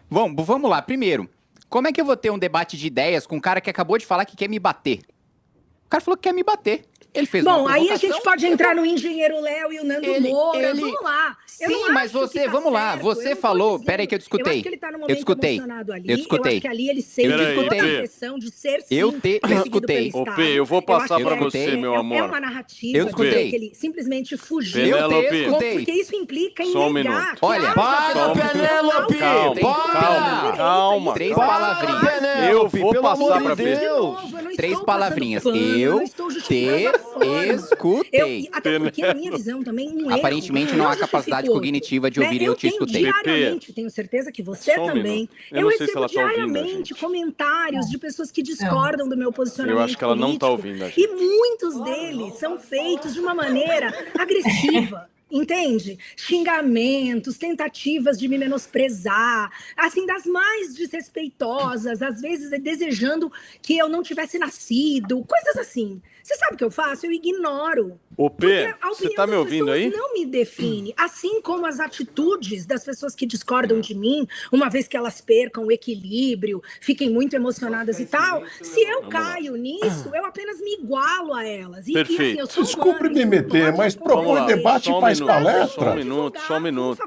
Vamos lá. Primeiro, como é que eu vou ter um debate de ideias com um cara que acabou de falar que quer me bater? O cara falou que quer me bater. Ele fez uma provocação. Aí a gente pode entrar no engenheiro Léo e o Nando Moura. Vamos lá. Sim, mas você, vamos lá. Você falou. Peraí, que eu escutei. Eu acho que ele tá no momento emocionado ali. Eu acho que ali ele sente toda a pressão de ser sim. Eu escutei. Ô, P, eu vou passar pra você, meu amor. É uma narrativa. Eu escutei. Que ele simplesmente fugiu. Eu escutei. Porque isso implica em Só um negar. minuto. Olha, para, Penélope! Calma. Três palavrinhas. Eu vou passar pra Deus. P. Três palavrinhas. Eu escutei. Até porque, na minha visão, também um erro. Aparentemente não há capacidade cognitiva de ouvir e eu te escutei. Diariamente, tenho certeza que você também. Eu recebo diariamente comentários de pessoas que discordam do meu posicionamento. Eu acho que ela não tá ouvindo a gente. E muitos deles são feitos de uma maneira agressiva. Entende? Xingamentos, tentativas de me menosprezar, assim, das mais desrespeitosas, às vezes desejando que eu não tivesse nascido, coisas assim. Você sabe o que eu faço? Eu ignoro. Ô, P, você tá me ouvindo aí? Não me define. Assim como as atitudes das pessoas que discordam de mim, uma vez que elas percam o equilíbrio, fiquem muito emocionadas e tal, se eu caio nisso, eu apenas me igualo a elas. Perfeito. Assim, eu sou Desculpe humana, me meter, mas propõe debate e faz palestra. Só um minuto.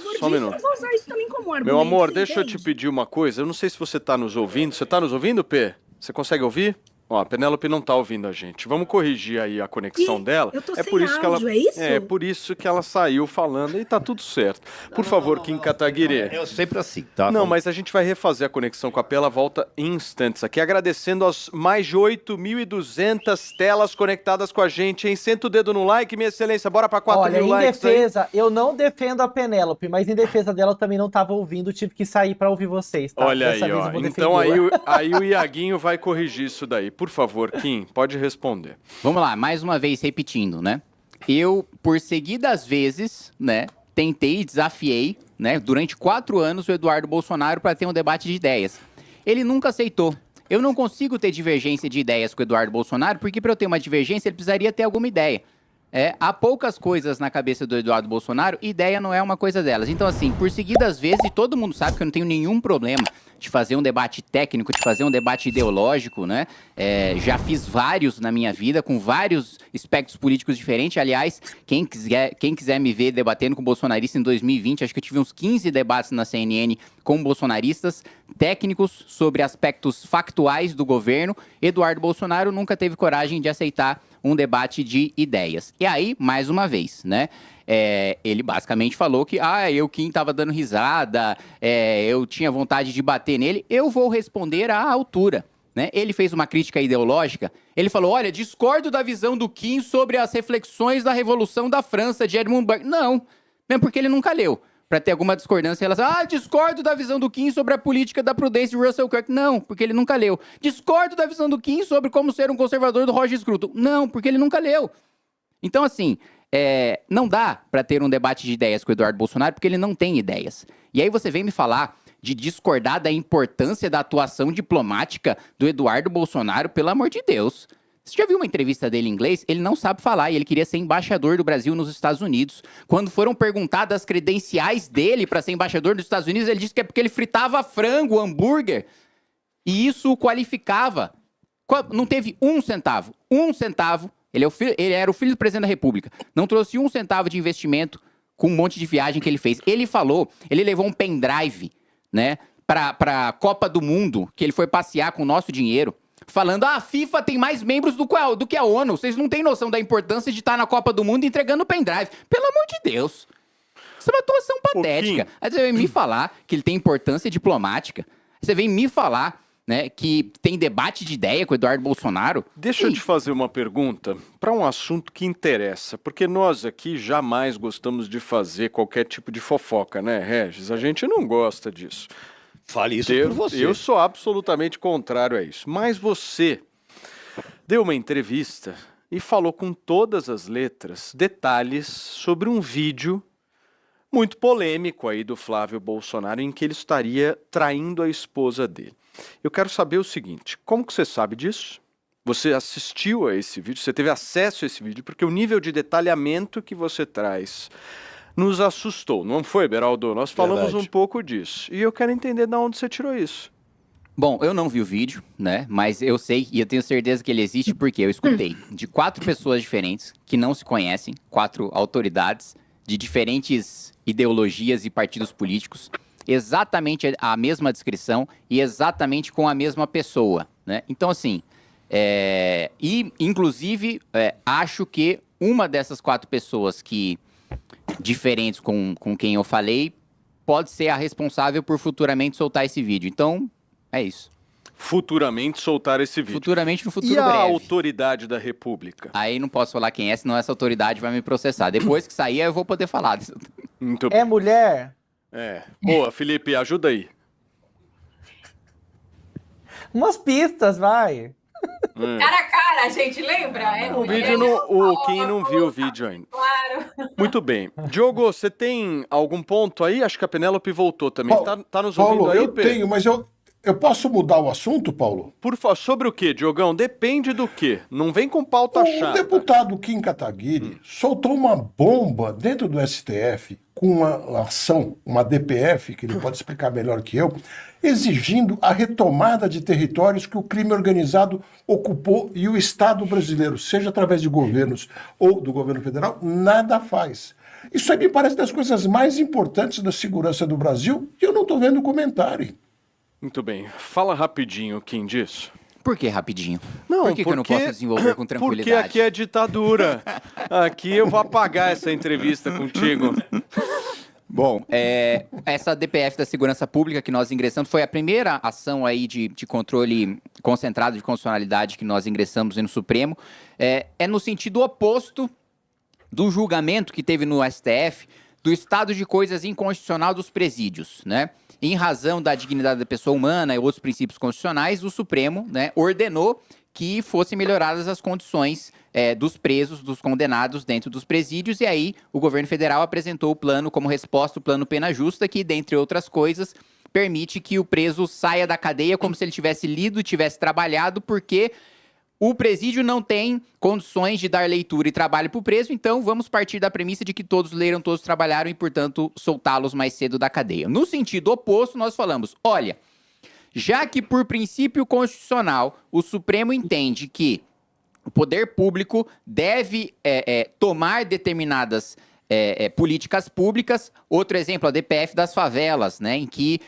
Eu vou usar isso também como argumento. Meu amor, você deixa eu entende? te pedir uma coisa. Eu não sei se você tá nos ouvindo. Você tá nos ouvindo, P? Você consegue ouvir? Ó, a Penélope não tá ouvindo a gente. Vamos corrigir aí a conexão dela. Eu tô É sem por isso que ela áudio, é isso? É por isso que ela saiu falando e tá tudo certo. Por favor, Kim Kataguiri. É sempre assim, tá? Não, mas a gente vai refazer a conexão com a P, ela volta em instantes aqui, agradecendo aos mais de 8.200 telas conectadas com a gente, hein? Senta o dedo no like, minha excelência, bora pra 4 Olha, mil em likes aí. defesa, eu não defendo a Penélope, mas em defesa dela eu também não tava ouvindo, tive que sair pra ouvir vocês, tá? Olha Dessa aí, vez ó. eu vou Então defendê-la. aí o Iaguinho vai corrigir isso daí. Por favor, Kim, pode responder. Vamos lá, mais uma vez repetindo, né? Eu, por seguidas vezes, né, tentei, desafiei, né, durante 4 anos o Eduardo Bolsonaro para ter um debate de ideias. Ele nunca aceitou. Eu não consigo ter divergência de ideias com o Eduardo Bolsonaro, porque para eu ter uma divergência ele precisaria ter alguma ideia. Há poucas coisas na cabeça do Eduardo Bolsonaro, ideia não é uma coisa delas. Então, assim, por seguidas vezes, e todo mundo sabe que eu não tenho nenhum problema de fazer um debate técnico, de fazer um debate ideológico, né? Já fiz vários na minha vida, com vários espectros políticos diferentes. Aliás, quem quiser me ver debatendo com bolsonarista em 2020, acho que eu tive uns 15 debates na CNN com bolsonaristas, técnicos sobre aspectos factuais do governo. Eduardo Bolsonaro nunca teve coragem de aceitar um debate de ideias. E aí, mais uma vez, né? Ele basicamente falou que Kim tava dando risada, eu tinha vontade de bater nele. Eu vou responder à altura, né? Ele fez uma crítica ideológica. Ele falou, olha, discordo da visão do Kim sobre as reflexões da Revolução da França, de Edmund Burke. Não, mesmo porque ele nunca leu. Para ter alguma discordância em relação... discordo da visão do Kim sobre a política da prudência de Russell Kirk. Não, porque ele nunca leu. Discordo da visão do Kim sobre como ser um conservador do Roger Scruton. Não, porque ele nunca leu. Então, assim, não dá para ter um debate de ideias com o Eduardo Bolsonaro, porque ele não tem ideias. E aí você vem me falar de discordar da importância da atuação diplomática do Eduardo Bolsonaro, pelo amor de Deus. Você já viu uma entrevista dele em inglês? Ele não sabe falar e ele queria ser embaixador do Brasil nos Estados Unidos. Quando foram perguntadas as credenciais dele para ser embaixador dos Estados Unidos, ele disse que é porque ele fritava frango, hambúrguer. E isso o qualificava. Não teve um centavo. Ele era o filho do presidente da República. Não trouxe um centavo de investimento com um monte de viagem que ele fez. Ele levou um pendrive, né, para a Copa do Mundo, que ele foi passear com o nosso dinheiro. Falando, a FIFA tem mais membros do que a ONU. Vocês não têm noção da importância de estar na Copa do Mundo entregando pendrive. Pelo amor de Deus. Isso é uma atuação patética. Aí você vem me falar que ele tem importância diplomática. Você vem me falar, né, que tem debate de ideia com o Eduardo Bolsonaro. Deixa eu te fazer uma pergunta para um assunto que interessa. Porque nós aqui jamais gostamos de fazer qualquer tipo de fofoca, né, Regis? A gente não gosta disso. Fale isso por você. Eu sou absolutamente contrário a isso. Mas você deu uma entrevista e falou com todas as letras detalhes sobre um vídeo muito polêmico aí do Flávio Bolsonaro em que ele estaria traindo a esposa dele. Eu quero saber o seguinte, como que você sabe disso? Você assistiu a esse vídeo? Você teve acesso a esse vídeo? Porque o nível de detalhamento que você traz nos assustou, não foi, Beraldo? Nós falamos um pouco disso. E eu quero entender de onde você tirou isso. Bom, eu não vi o vídeo, né? Mas eu sei e eu tenho certeza que ele existe porque eu escutei de 4 pessoas diferentes que não se conhecem, 4 autoridades de diferentes ideologias e partidos políticos, exatamente a mesma descrição e exatamente com a mesma pessoa, né? Então, assim, inclusive, acho que uma dessas 4 pessoas diferentes com quem eu falei, pode ser a responsável por futuramente soltar esse vídeo. Então, é isso. Futuramente soltar esse vídeo. Futuramente, no futuro breve. E a breve. autoridade da República? Aí não posso falar quem é, senão essa autoridade vai me processar. Depois que sair, eu vou poder falar. Muito bem. É mulher? Boa, Felipe, ajuda aí. Umas pistas, vai. Cara a cara, gente, lembra? O Kim não viu o vídeo ainda. Claro. Muito bem. Diogo, você tem algum ponto aí? Acho que a Penélope voltou também. Tá nos ouvindo Paulo, aí, eu tenho, mas eu posso mudar o assunto, Paulo? Por favor, sobre o quê, Diogão? Depende do quê? Não vem com pauta chata. O deputado Kim Kataguiri soltou uma bomba dentro do STF com uma ação, uma DPF, que ele pode explicar melhor que eu, exigindo a retomada de territórios que o crime organizado ocupou e o Estado brasileiro, seja através de governos ou do governo federal, nada faz. Isso aí me parece das coisas mais importantes da segurança do Brasil e eu não estou vendo comentário. Muito bem. Fala rapidinho, Kim, disso. Por que rapidinho? Não, Por que eu não posso desenvolver com tranquilidade? Porque aqui é ditadura. Aqui eu vou apagar essa entrevista contigo. Bom, essa DPF da Segurança Pública que nós ingressamos foi a primeira ação aí de controle concentrado de constitucionalidade que nós ingressamos no Supremo. É no sentido oposto do julgamento que teve no STF do estado de coisas inconstitucional dos presídios, né? Em razão da dignidade da pessoa humana e outros princípios constitucionais, o Supremo, né, ordenou que fossem melhoradas as condições dos presos, dos condenados dentro dos presídios, e aí o governo federal apresentou o plano como resposta, o plano Pena Justa, que, dentre outras coisas, permite que o preso saia da cadeia como se ele tivesse lido, tivesse trabalhado, porque o presídio não tem condições de dar leitura e trabalho para o preso, então vamos partir da premissa de que todos leram, todos trabalharam e, portanto, soltá-los mais cedo da cadeia. No sentido oposto, nós falamos, olha, já que por princípio constitucional o Supremo entende que o poder público deve tomar determinadas políticas públicas. Outro exemplo, a DPF das favelas, né, em que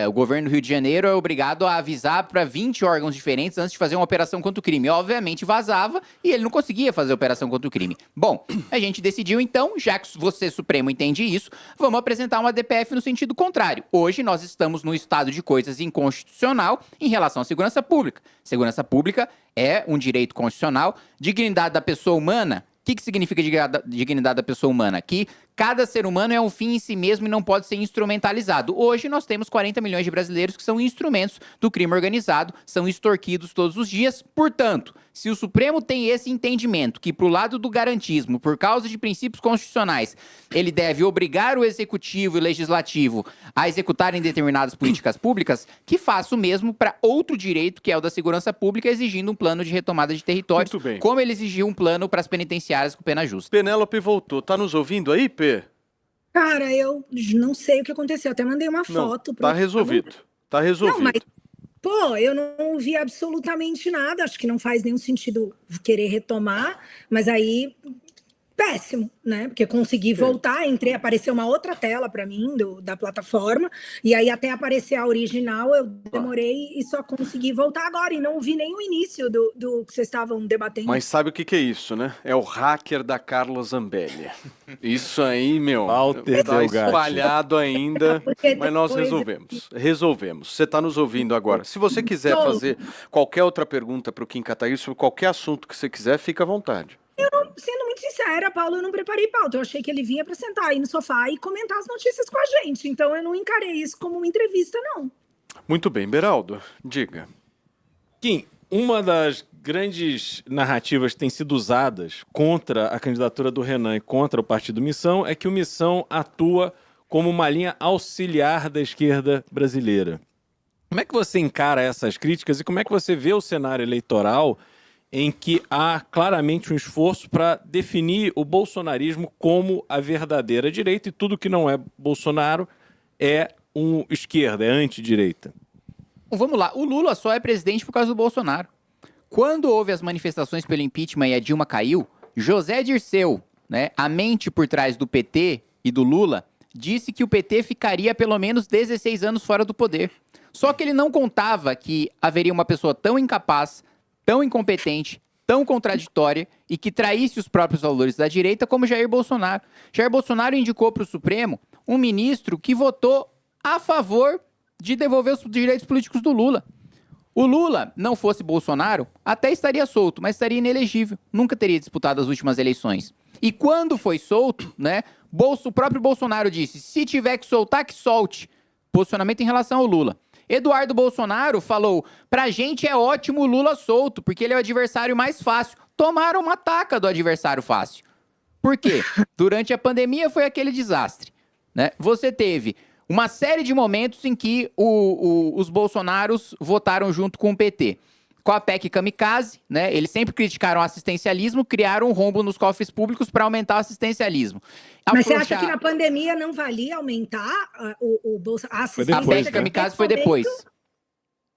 o governo do Rio de Janeiro é obrigado a avisar para 20 órgãos diferentes antes de fazer uma operação contra o crime. Obviamente vazava e ele não conseguia fazer a operação contra o crime. Bom, a gente decidiu então, já que você, Supremo, entende isso, vamos apresentar uma DPF no sentido contrário. Hoje nós estamos num estado de coisas inconstitucional em relação à segurança pública. Segurança pública é um direito constitucional. Dignidade da pessoa humana. O que significa dignidade da pessoa humana? Que cada ser humano é um fim em si mesmo e não pode ser instrumentalizado. Hoje nós temos 40 milhões de brasileiros que são instrumentos do crime organizado, são extorquidos todos os dias. Portanto, se o Supremo tem esse entendimento que, pro lado do garantismo, por causa de princípios constitucionais, ele deve obrigar o Executivo e o Legislativo a executarem determinadas políticas públicas, que faça o mesmo para outro direito, que é o da segurança pública, exigindo um plano de retomada de territórios, Muito bem. como ele exigiu um plano para as penitenciárias com pena justa. Penélope voltou. Tá nos ouvindo aí, P? Cara, eu não sei o que aconteceu. Até mandei uma Não, foto. tá resolvido. Tá resolvido. Não, mas, pô, eu não ouvi absolutamente nada. Acho que não faz nenhum sentido querer retomar. Mas aí, péssimo, né? Porque consegui voltar, entrei, apareceu uma outra tela para mim da plataforma. E aí, até aparecer a original, eu demorei e só consegui voltar agora. E não ouvi nem o início do que vocês estavam debatendo. Mas sabe o que é isso, né? É o hacker da Carla Zambelli. Isso aí, meu, Walter tá Delgatti. espalhado ainda, Porque mas nós depois- resolvemos. Você tá nos ouvindo agora. Se você quiser Tô. fazer qualquer outra pergunta para o Kim Kataguiri sobre qualquer assunto que você quiser, fica à vontade. Sendo muito sincera, Paulo, eu não preparei pauta. Eu achei que ele vinha para sentar aí no sofá e comentar as notícias com a gente. Então eu não encarei isso como uma entrevista, não. Muito bem, Beraldo, diga. Kim, uma das grandes narrativas que têm sido usadas contra a candidatura do Renan e contra o Partido Missão é que o Missão atua como uma linha auxiliar da esquerda brasileira. Como é que você encara essas críticas e como é que você vê o cenário eleitoral em que há claramente um esforço para definir o bolsonarismo como a verdadeira direita e tudo que não é Bolsonaro é esquerda, é antidireita? Bom, vamos lá, o Lula só é presidente por causa do Bolsonaro. Quando houve as manifestações pelo impeachment e a Dilma caiu, José Dirceu, né, a mente por trás do PT e do Lula, disse que o PT ficaria pelo menos 16 anos fora do poder. Só que ele não contava que haveria uma pessoa tão incapaz, tão incompetente, tão contraditória e que traísse os próprios valores da direita como Jair Bolsonaro. Jair Bolsonaro indicou para o Supremo um ministro que votou a favor de devolver os direitos políticos do Lula. O Lula, não fosse Bolsonaro, até estaria solto, mas estaria inelegível. Nunca teria disputado as últimas eleições. E quando foi solto, né, o próprio Bolsonaro disse, se tiver que soltar, que solte. Posicionamento em relação ao Lula. Eduardo Bolsonaro falou, pra gente é ótimo o Lula solto, porque ele é o adversário mais fácil. Tomaram uma taca do adversário fácil. Por quê? Durante a pandemia foi aquele desastre, né? Você teve uma série de momentos em que os bolsonaros votaram junto com o PT. Com a PEC Kamikaze, né? Eles sempre criticaram o assistencialismo, criaram um rombo nos cofres públicos para aumentar o assistencialismo. Mas você acha que na pandemia não valia aumentar o Bolsa? A PEC Kamikaze foi depois.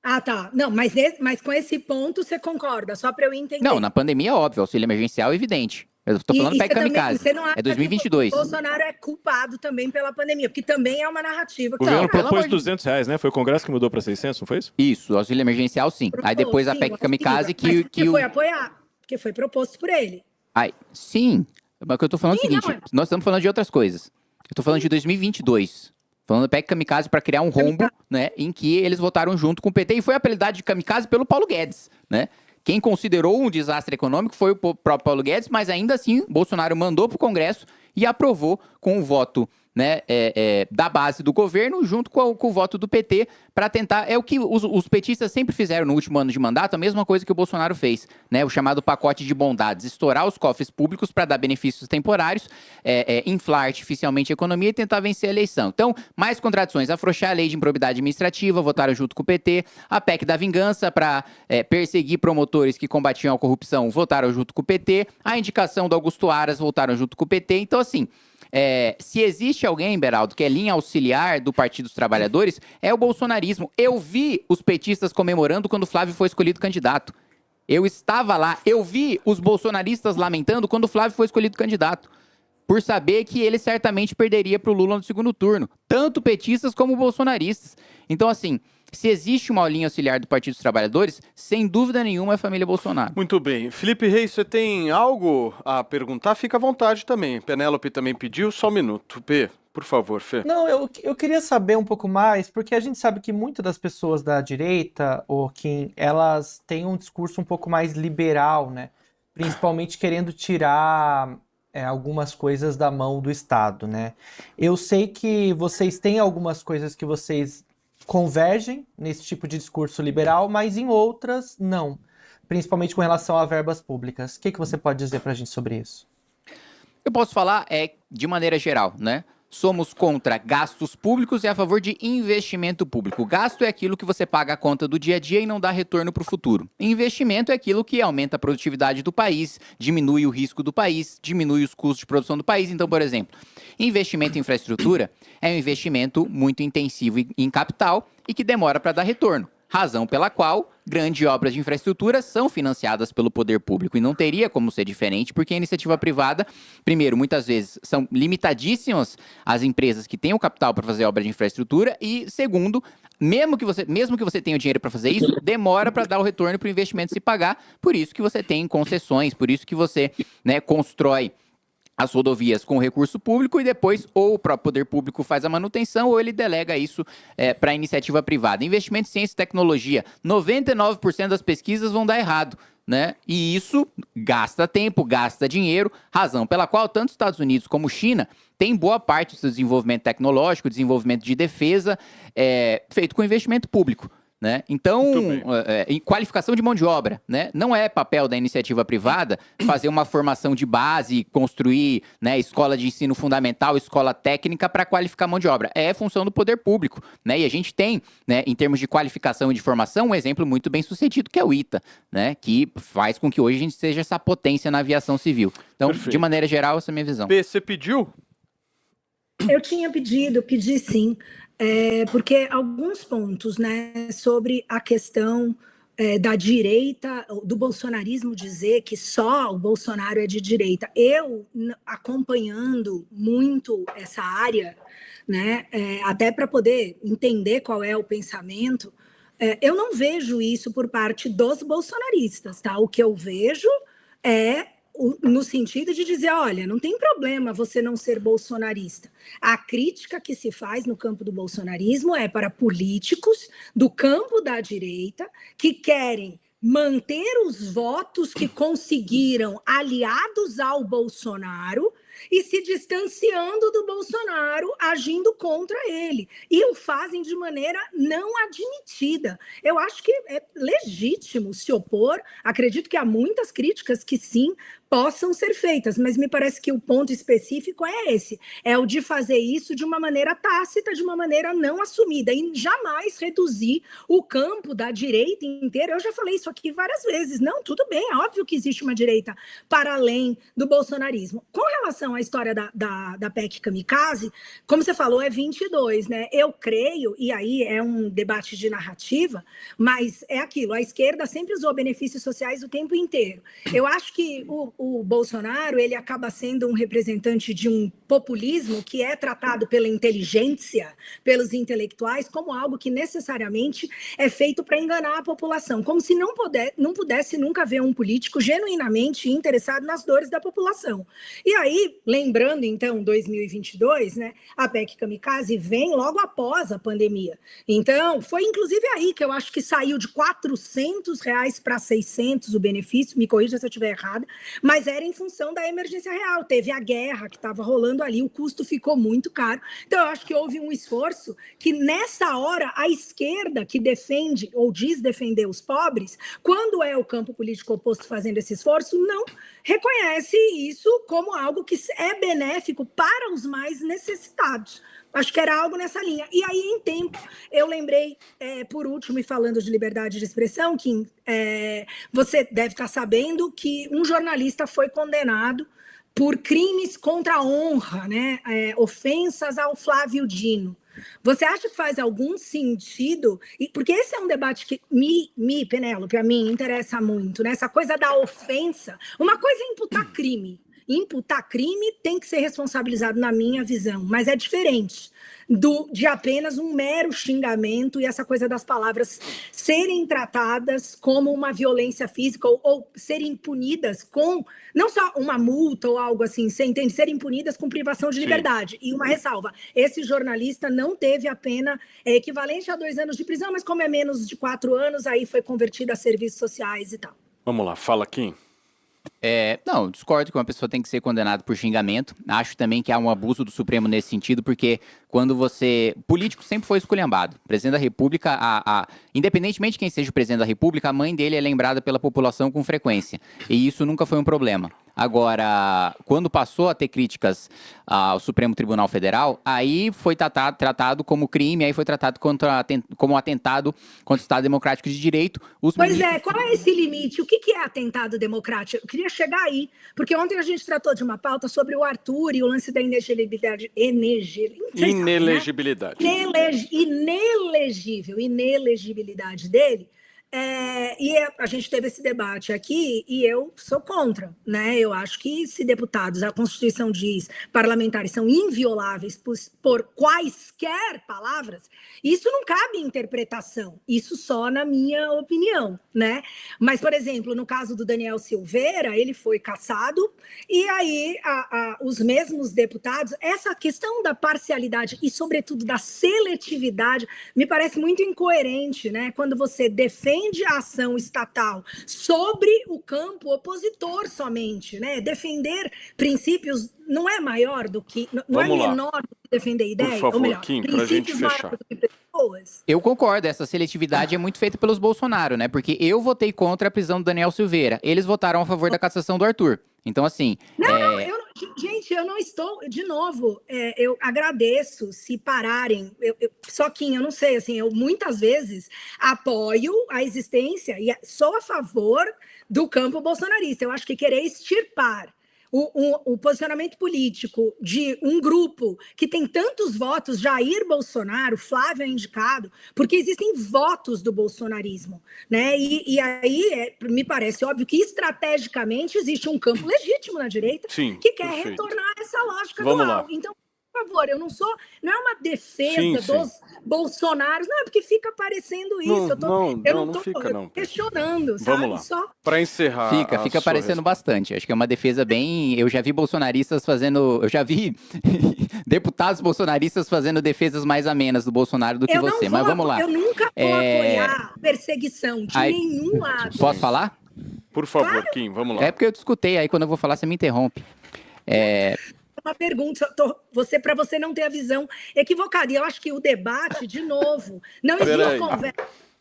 Ah, tá. Não, mas com esse ponto você concorda, só para eu entender. Não, na pandemia é óbvio, auxílio emergencial é evidente. Eu tô falando PEC Kamikaze. Você não acha é 2022. que o Bolsonaro é culpado também pela pandemia, porque também é uma narrativa. O governo propôs pelo R$200, né? Foi o Congresso que mudou para 600, não foi isso? Isso, auxílio emergencial sim. Aí depois a PEC Kamikaze que foi apoiar, porque foi proposto por ele. Sim, mas o que eu tô falando é o seguinte, nós estamos falando de outras coisas. Eu tô falando de 2022. Falando da PEC Kamikaze para criar um rombo, né, em que eles votaram junto com o PT e foi apelidado de Kamikaze pelo Paulo Guedes, né? Quem considerou um desastre econômico foi o próprio Paulo Guedes, mas ainda assim Bolsonaro mandou para o Congresso e aprovou com o voto né, da base do governo, junto com o voto do PT, para tentar... É o que os petistas sempre fizeram no último ano de mandato, a mesma coisa que o Bolsonaro fez, né, o chamado pacote de bondades, estourar os cofres públicos para dar benefícios temporários, inflar artificialmente a economia e tentar vencer a eleição. Então, mais contradições, afrouxar a lei de improbidade administrativa, votaram junto com o PT, a PEC da vingança para perseguir promotores que combatiam a corrupção, votaram junto com o PT, a indicação do Augusto Aras, votaram junto com o PT. Então, assim, se existe alguém, Beraldo, que é linha auxiliar do Partido dos Trabalhadores, é o bolsonarismo. Eu vi os petistas comemorando quando o Flávio foi escolhido candidato. Eu estava lá, eu vi os bolsonaristas lamentando quando o Flávio foi escolhido candidato, por saber que ele certamente perderia para o Lula no segundo turno, tanto petistas como bolsonaristas. Então, assim, se existe uma linha auxiliar do Partido dos Trabalhadores, sem dúvida nenhuma é a família Bolsonaro. Muito bem. Felipe Reis, você tem algo a perguntar? Fica à vontade também. Penélope também pediu, só um minuto. P, por favor, Fê. Não, eu queria saber um pouco mais, porque a gente sabe que muitas das pessoas da direita, Kim, elas têm um discurso um pouco mais liberal, né? Principalmente querendo tirar algumas coisas da mão do Estado, né? Eu sei que vocês têm algumas coisas que vocês convergem nesse tipo de discurso liberal, mas em outras não, principalmente com relação a verbas públicas. O que você pode dizer pra gente sobre isso? Eu posso falar de maneira geral, né? Somos contra gastos públicos e a favor de investimento público. Gasto é aquilo que você paga a conta do dia a dia e não dá retorno para o futuro. Investimento é aquilo que aumenta a produtividade do país, diminui o risco do país, diminui os custos de produção do país. Então, por exemplo, investimento em infraestrutura é um investimento muito intensivo em capital e que demora para dar retorno. Razão pela qual grandes obras de infraestrutura são financiadas pelo poder público. E não teria como ser diferente, porque a iniciativa privada, primeiro, muitas vezes são limitadíssimas as empresas que têm o capital para fazer obra de infraestrutura. E, segundo, mesmo que você tenha o dinheiro para fazer isso, demora para dar o retorno para o investimento se pagar. Por isso que você tem concessões, por isso que você, né, constrói as rodovias com recurso público e depois ou o próprio poder público faz a manutenção ou ele delega isso para a iniciativa privada. Investimento em ciência e tecnologia, 99% das pesquisas vão dar errado, né? E isso gasta tempo, gasta dinheiro, razão pela qual tanto os Estados Unidos como China têm boa parte do seu desenvolvimento tecnológico, desenvolvimento de defesa, feito com investimento público. Né? Então, em qualificação de mão de obra, né? Não é papel da iniciativa privada fazer uma formação de base, construir, né, escola de ensino fundamental, escola técnica para qualificar mão de obra. É função do poder público, né? E a gente tem, né, em termos de qualificação e de formação, um exemplo muito bem sucedido, que é o ITA, né? Que faz com que hoje a gente seja essa potência na aviação civil. Então, de maneira geral, essa é a minha visão. P, você pediu? Eu tinha pedi sim. Porque alguns pontos, né, sobre a questão da direita, do bolsonarismo dizer que só o Bolsonaro é de direita. Eu, acompanhando muito essa área, né, até para poder entender qual é o pensamento, eu não vejo isso por parte dos bolsonaristas, tá? O que eu vejo no sentido de dizer, olha, não tem problema você não ser bolsonarista. A crítica que se faz no campo do bolsonarismo é para políticos do campo da direita que querem manter os votos que conseguiram aliados ao Bolsonaro e se distanciando do Bolsonaro, agindo contra ele. E o fazem de maneira não admitida. Eu acho que é legítimo se opor. Acredito que há muitas críticas que sim, possam ser feitas, mas me parece que o ponto específico é esse, é o de fazer isso de uma maneira tácita, de uma maneira não assumida, e jamais reduzir o campo da direita inteira. Eu já falei isso aqui várias vezes. Não, tudo bem, é óbvio que existe uma direita para além do bolsonarismo. Com relação à história da PEC Kamikaze, como você falou, é 22, né? Eu creio, e aí é um debate de narrativa, mas é aquilo, a esquerda sempre usou benefícios sociais o tempo inteiro. Eu acho que o Bolsonaro, ele acaba sendo um representante de um populismo que é tratado pela inteligência, pelos intelectuais, como algo que necessariamente é feito para enganar a população, como se não pudesse nunca haver um político genuinamente interessado nas dores da população. E aí, lembrando então 2022, né, a PEC Kamikaze vem logo após a pandemia. Então, foi inclusive aí que eu acho que saiu de R$400 para 600 o benefício, me corrija se eu estiver errada, mas era em função da emergência real. Teve a guerra que estava rolando ali, o custo ficou muito caro. Então, eu acho que houve um esforço que, nessa hora, a esquerda que defende ou diz defender os pobres, quando é o campo político oposto fazendo esse esforço, não reconhece isso como algo que é benéfico para os mais necessitados. Acho que era algo nessa linha. E aí, em tempo, eu lembrei, por último, e falando de liberdade de expressão, Kim, você deve estar sabendo que um jornalista foi condenado por crimes contra a honra, né? Ofensas ao Flávio Dino. Você acha que faz algum sentido? Porque esse é um debate que Penélope, a mim, interessa muito, né? Essa coisa da ofensa. Uma coisa é imputar crime. Imputar crime tem que ser responsabilizado, na minha visão, mas é diferente de apenas um mero xingamento e essa coisa das palavras serem tratadas como uma violência física ou serem punidas com, não só uma multa ou algo assim, você entende? Serem punidas com privação de liberdade. E uma ressalva, esse jornalista não teve a pena equivalente a 2 anos de prisão, mas como é menos de 4 anos, aí foi convertido a serviços sociais e tal. Vamos lá, fala, Kim. Não, discordo que uma pessoa tem que ser condenada por xingamento. Acho também que há um abuso do Supremo nesse sentido, porque quando político sempre foi esculhambado. O presidente da República, independentemente de quem seja o presidente da República, a mãe dele é lembrada pela população com frequência. E isso nunca foi um problema. Agora, quando passou a ter críticas ao Supremo Tribunal Federal, aí foi tratado como crime, aí foi tratado como atentado contra o Estado Democrático de Direito. Qual é esse limite? O que é atentado democrático? Eu queria chegar aí, porque ontem a gente tratou de uma pauta sobre o Arthur e o lance da inelegibilidade. Inelegibilidade dele. E a gente teve esse debate aqui e eu sou contra, né? Eu acho que se deputados, a Constituição diz, parlamentares são invioláveis por quaisquer palavras, isso não cabe interpretação, isso só na minha opinião, né? Mas, por exemplo, no caso do Daniel Silveira, ele foi cassado e aí os mesmos deputados, essa questão da parcialidade e, sobretudo, da seletividade, me parece muito incoerente, né? Quando você defende a ação estatal sobre o campo opositor somente, né? Defender princípios não é maior do que... Não é menor do que defender ideias. Por favor, Kim, pra gente fechar. Do que pessoas. Eu concordo, essa seletividade é muito feita pelos Bolsonaro, né? Porque eu votei contra a prisão do Daniel Silveira. Eles votaram a favor da cassação do Arthur. Então, assim... Gente, eu não estou... De novo, eu agradeço se pararem. Só que eu não sei, assim, eu muitas vezes apoio a existência e sou a favor do campo bolsonarista. Eu acho que querer extirpar o posicionamento político de um grupo que tem tantos votos, Jair Bolsonaro, Flávio é indicado, porque existem votos do bolsonarismo, né? E aí me parece óbvio que estrategicamente existe um campo legítimo na direita que quer retornar essa lógica dual. Então, por favor, não é uma defesa dos Bolsonaros, não, é porque fica parecendo isso. Eu não fica questionando, sabe? Vamos lá. Para encerrar. Fica parecendo bastante. Acho que é uma defesa bem. Eu já vi bolsonaristas fazendo. Eu já vi deputados bolsonaristas fazendo defesas mais amenas do Bolsonaro do que você. Mas vamos lá. Eu nunca vou apoiar perseguição de nenhum lado. Posso falar? Por favor, Kim, vamos lá. É porque eu discutei, aí quando eu vou falar, você me interrompe. Uma pergunta, para você não ter a visão equivocada. E eu acho que o debate, de novo, não existe conversa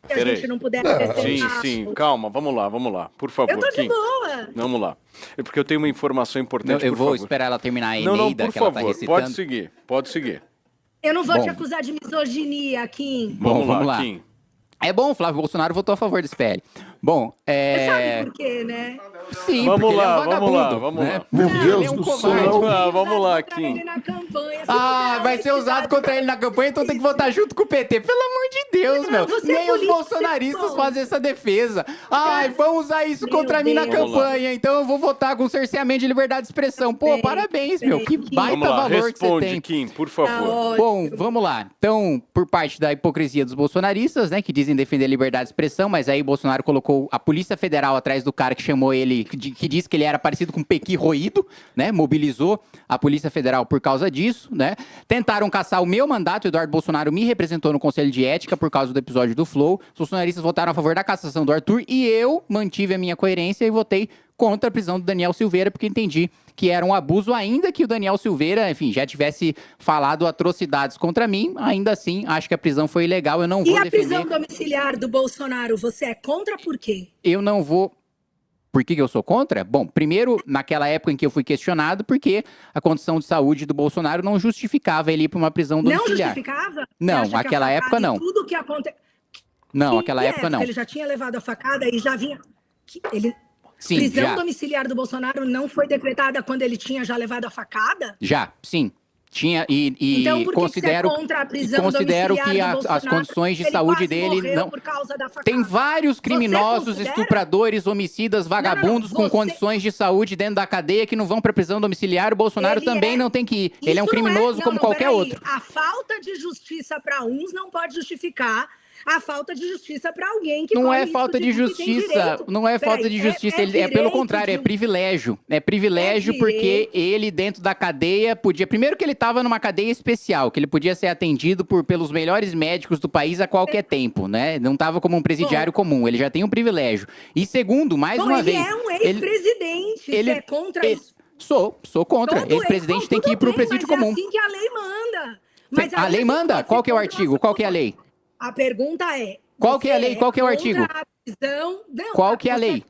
que a gente não puder acrescentar. Sim, calma, vamos lá, por favor. Eu tô de boa. Vamos lá. É porque eu tenho uma informação importante, eu vou esperar ela terminar a Eneida, que ela tá recitando. Pode seguir. Eu não vou te acusar de misoginia, Kim. Vamos lá. Kim. É bom, o Flávio Bolsonaro votou a favor desse PL. Bom, Você sabe por quê, né? Sim, vamos lá. Meu Deus do céu. Vamos lá, Kim. Vai ser usado contra ele na campanha, então tem que votar junto com o PT. Pelo amor de Deus, meu. Nem os bolsonaristas fazem essa defesa. Vão usar isso contra mim na campanha, então eu vou votar com cerceamento de liberdade de expressão. Pô, parabéns, meu. Que baita valor que você tem. Kim, por favor. Bom, vamos lá. Então, por parte da hipocrisia dos bolsonaristas, né, que dizem defender a liberdade de expressão, mas aí Bolsonaro colocou a Polícia Federal atrás do cara que chamou ele, que disse que ele era parecido com um pequi roído, né? Mobilizou a Polícia Federal por causa disso, né? Tentaram caçar o meu mandato, o Eduardo Bolsonaro me representou no Conselho de Ética por causa do episódio do Flow. Os bolsonaristas votaram a favor da cassação do Arthur e eu mantive a minha coerência e votei contra a prisão do Daniel Silveira, porque entendi que era um abuso, ainda que o Daniel Silveira, enfim, já tivesse falado atrocidades contra mim, ainda assim, acho que a prisão foi ilegal, eu não vou defender... E a prisão domiciliar do Bolsonaro, você é contra por quê? Eu não vou... Por que eu sou contra? Bom, primeiro, naquela época em que eu fui questionado, porque a condição de saúde do Bolsonaro não justificava ele ir para uma prisão domiciliar. Não justificava? Não, naquela época não. Tudo que acontece... Não, naquela época não. Ele já tinha levado a facada e já vinha... Sim, prisão já. domiciliar do Bolsonaro não foi decretada quando ele tinha já levado a facada? Já, sim. Tinha então, por que considero, você é contra a prisão considero que domiciliar do as condições de ele saúde quase dele morreu não. por causa da facada. Tem vários criminosos, considera? estupradores, homicidas, vagabundos com condições de saúde dentro da cadeia que não vão para prisão domiciliar. O Bolsonaro Ele também não tem que ir. Ele é um Isso não criminoso como qualquer peraí. outro. A falta de justiça para uns não pode justificar a falta de justiça para alguém que Não corre é risco falta de tudo que tem justiça, direito. não é falta de justiça, ele é pelo contrário, é privilégio. É privilégio porque ele dentro da cadeia podia, primeiro que ele estava numa cadeia especial, que ele podia ser atendido pelos melhores médicos do país a qualquer tempo, né? Não estava como um presidiário comum, ele já tem um privilégio. E segundo, mais uma vez... Ele é um ex-presidente, você é contra isso? Sou contra. Ex-presidente tem que ir pro presídio comum. É assim que a lei manda. Mas a lei manda? Qual que é o artigo? Qual que é a lei? A pergunta é... Qual que é a lei? Qual que é o artigo? Qual que é a lei?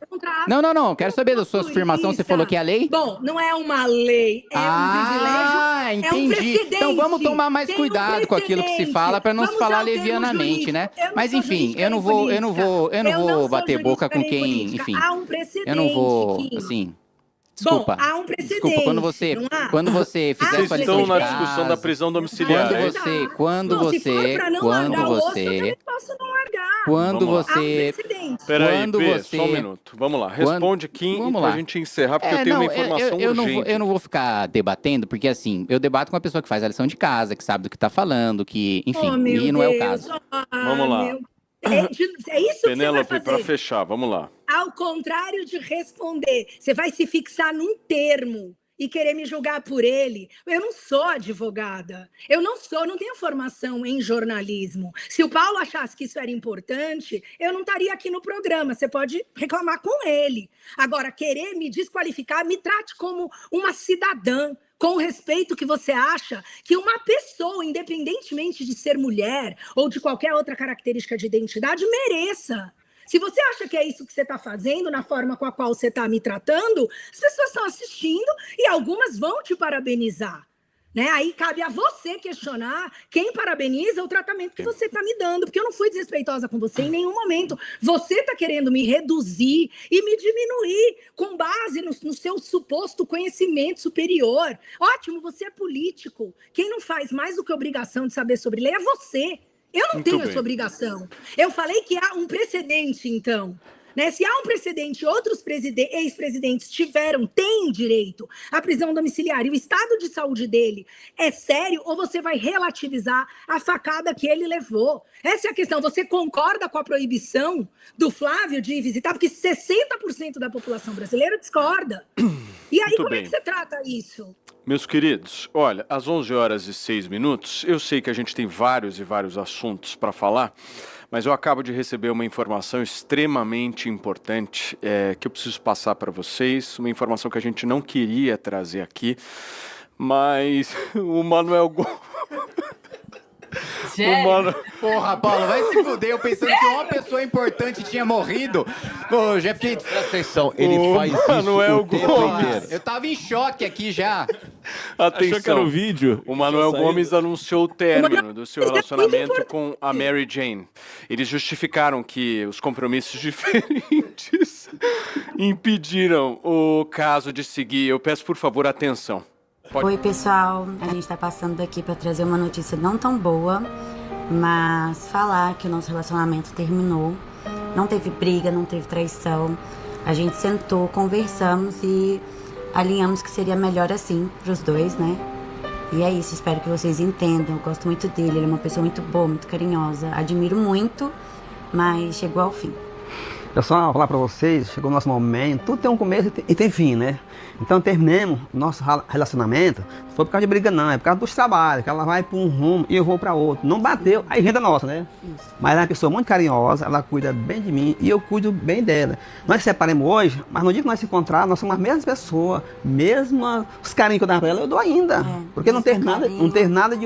Não. Quero saber da sua afirmação. Você falou que é a lei? Bom, não é uma lei, é um privilégio. Entendi. É um precedente. Então vamos tomar mais cuidado com aquilo que se fala para não se falar ao termo levianamente, né? jurídico. Mas enfim, eu não vou bater boca com quem, enfim. Há um precedente. Eu não vou, assim. Desculpa. Bom, há um precedente. Desculpa, quando você fizer Vocês sua lição estão de na casa, discussão da prisão domiciliar. Quando se for pra não largar o osso, eu também posso não largar. Quando Vamos lá. você... Peraí, Quando Pê, você... só um minuto. Vamos lá, responde Kim Vamos pra lá. gente encerrar, porque eu tenho uma informação urgente. Eu não vou ficar debatendo, porque assim, eu debato com a pessoa que faz a lição de casa, que sabe do que tá falando, que, enfim, e não é o caso. Vamos lá. É isso que você vai Penélope, fazer. pra fechar, vamos lá. Ao contrário de responder, você vai se fixar num termo e querer me julgar por ele. Eu não sou advogada. Não tenho formação em jornalismo. Se o Paulo achasse que isso era importante, eu não estaria aqui no programa. Você pode reclamar com ele. Agora, querer me desqualificar, me trate como uma cidadã, com o respeito que você acha que uma pessoa, independentemente de ser mulher ou de qualquer outra característica de identidade, mereça. Se você acha que é isso que você está fazendo, na forma com a qual você está me tratando, as pessoas estão assistindo e algumas vão te parabenizar. Né? Aí cabe a você questionar quem parabeniza o tratamento que você está me dando, porque eu não fui desrespeitosa com você em nenhum momento. Você está querendo me reduzir e me diminuir com base no seu suposto conhecimento superior. Ótimo, você é político. Quem não faz mais do que obrigação de saber sobre lei é você. Eu não tenho essa obrigação. Eu falei que há um precedente, então. Né? Se há um precedente, outros ex-presidentes têm direito à prisão domiciliar e o estado de saúde dele é sério, ou você vai relativizar a facada que ele levou? Essa é a questão. Você concorda com a proibição do Flávio de visitar? Porque 60% da população brasileira discorda. E aí, como é que você trata isso? Meus queridos, olha, às 11h06, eu sei que a gente tem vários e vários assuntos para falar, mas eu acabo de receber uma informação extremamente importante que eu preciso passar para vocês, uma informação que a gente não queria trazer aqui, mas o Manuel Gomes... Porra, Paulo, vai se fuder. Eu pensando que uma pessoa importante tinha morrido. Pô, já fiquei... Presta atenção, ele faz isso Manuel o tempo Gomes. inteiro. Eu tava em choque aqui já. Atenção, Achou que era o vídeo? o Manuel Gomes anunciou o término do seu relacionamento muito com a Mary Jane. Eles justificaram que os compromissos diferentes impediram o caso de seguir. Eu peço, por favor, atenção. Oi, pessoal. A gente tá passando aqui pra trazer uma notícia não tão boa, mas falar que o nosso relacionamento terminou. Não teve briga, não teve traição. A gente sentou, conversamos e alinhamos que seria melhor assim pros dois, né? E é isso, espero que vocês entendam. Eu gosto muito dele, ele é uma pessoa muito boa, muito carinhosa. Admiro muito, mas chegou ao fim. Eu só falar para vocês, chegou o nosso momento, tudo tem um começo e tem fim, né? Então terminemos o nosso relacionamento, não foi por causa de briga não, é por causa dos trabalhos, que ela vai para um rumo e eu vou para outro. Não bateu, aí renda nossa, né? Isso. Mas ela é uma pessoa muito carinhosa, ela cuida bem de mim e eu cuido bem dela. Nós separamos hoje, mas no dia que nós se encontrar, nós somos as mesmas pessoas, mesmo os carinhos que eu dava para ela, eu dou ainda. Porque não tem nada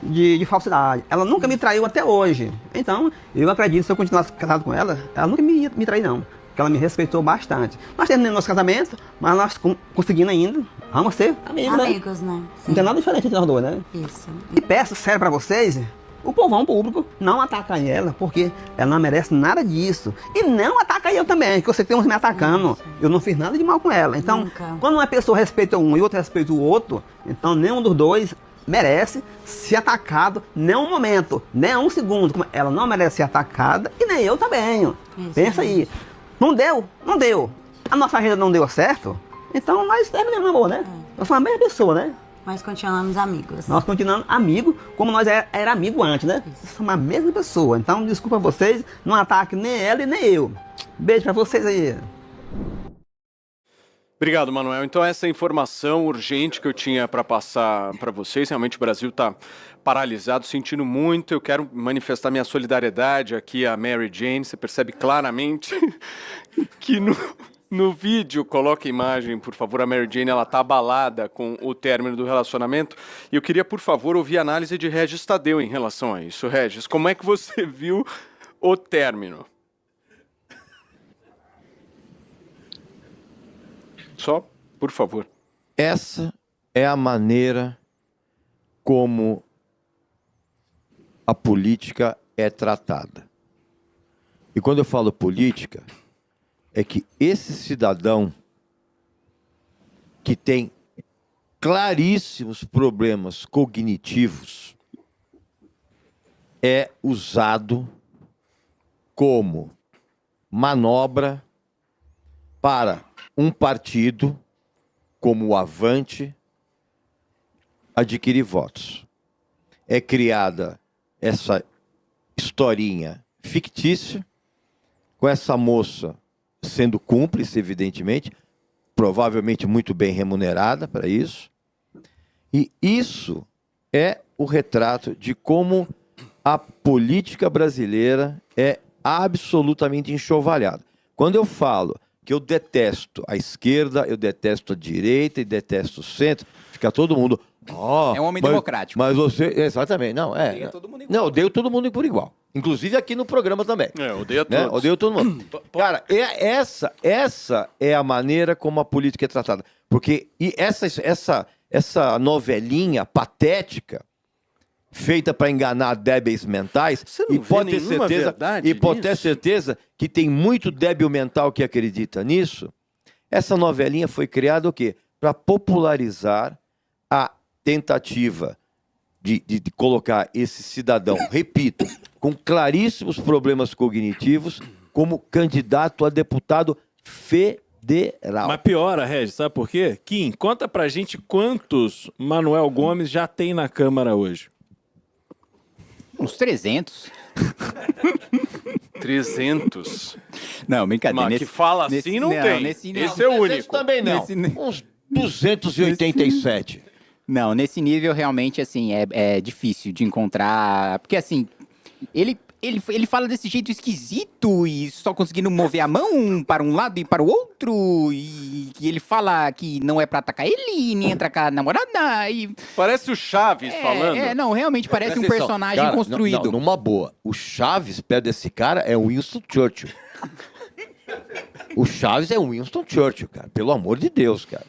de falsidade. Ela nunca me traiu até hoje. Então, eu acredito, se eu continuasse casado com ela, ela nunca me traiu não. Porque ela me respeitou bastante. Nós terminamos nosso casamento, mas nós conseguimos ainda. Vamos ser amigos, né? Não tem nada diferente entre nós dois, né? Isso. E peço sério pra vocês, o povão público, não atacar ela, porque ela não merece nada disso. E não atacar eu também, que você tem uns me atacando. Isso. Eu não fiz nada de mal com ela. Então, quando uma pessoa respeita um e outra respeita o outro, então nenhum dos dois merece ser atacado nem um momento, nem um segundo. Ela não merece ser atacada e nem eu também. Isso, pensa aí. Não deu. A nossa agenda não deu certo, então nós terminamos o namoro, né? Nós somos a mesma pessoa, né? Nós continuamos amigos. Nós continuamos amigos, como nós era amigo antes, né? Nós somos a mesma pessoa. Então, desculpa vocês, não ataque nem ela e nem eu. Beijo pra vocês aí. Obrigado, Manuel. Então, essa informação urgente que eu tinha para passar para vocês, realmente o Brasil está paralisado, sentindo muito. Eu quero manifestar minha solidariedade aqui à Mary Jane. Você percebe claramente que no vídeo, coloca a imagem, por favor, a Mary Jane, ela está abalada com o término do relacionamento. E eu queria, por favor, ouvir a análise de Regis Tadeu em relação a isso. Regis, como é que você viu o término? Só, por favor. Essa é a maneira como a política é tratada. E quando eu falo política, é que esse cidadão que tem claríssimos problemas cognitivos é usado como manobra para um partido como o Avante adquirir votos. É criada essa historinha fictícia, com essa moça sendo cúmplice, evidentemente, provavelmente muito bem remunerada para isso. E isso é o retrato de como a política brasileira é absolutamente enxovalhada. Quando eu falo que eu detesto a esquerda, eu detesto a direita e detesto o centro, fica todo mundo... é um homem democrático. Mas você... Exatamente, não, é... Odeia todo mundo igual. Não, odeio todo mundo por igual. Inclusive aqui no programa também. Odeio todos. Né? Odeio todo mundo. Cara, essa é a maneira como a política é tratada. Porque essa novelinha patética, feita para enganar débeis mentais, e pode ter certeza que tem muito débil mental que acredita nisso. Essa novelinha foi criada o quê? Para popularizar a tentativa de colocar esse cidadão, repito, com claríssimos problemas cognitivos, como candidato a deputado federal. Mas piora, Regis, sabe por quê? Kim, conta pra gente quantos Manuel Gomes já tem na Câmara hoje. Uns 300. 300? Não, brincadeira. Mas que fala assim não tem. Esse é o único. Também não. Uns 287. Não, nesse nível realmente, assim, é difícil de encontrar. Porque, assim, ele fala desse jeito esquisito e só conseguindo mover a mão para um lado e para o outro. E ele fala que não é pra atacar ele, nem entrar com a namorada. E... Parece o Chaves falando. Não, realmente parece um personagem cara, construído. Não, numa boa. O Chaves, perto desse cara, é o Winston Churchill. O Chaves é o Winston Churchill, cara. Pelo amor de Deus, cara.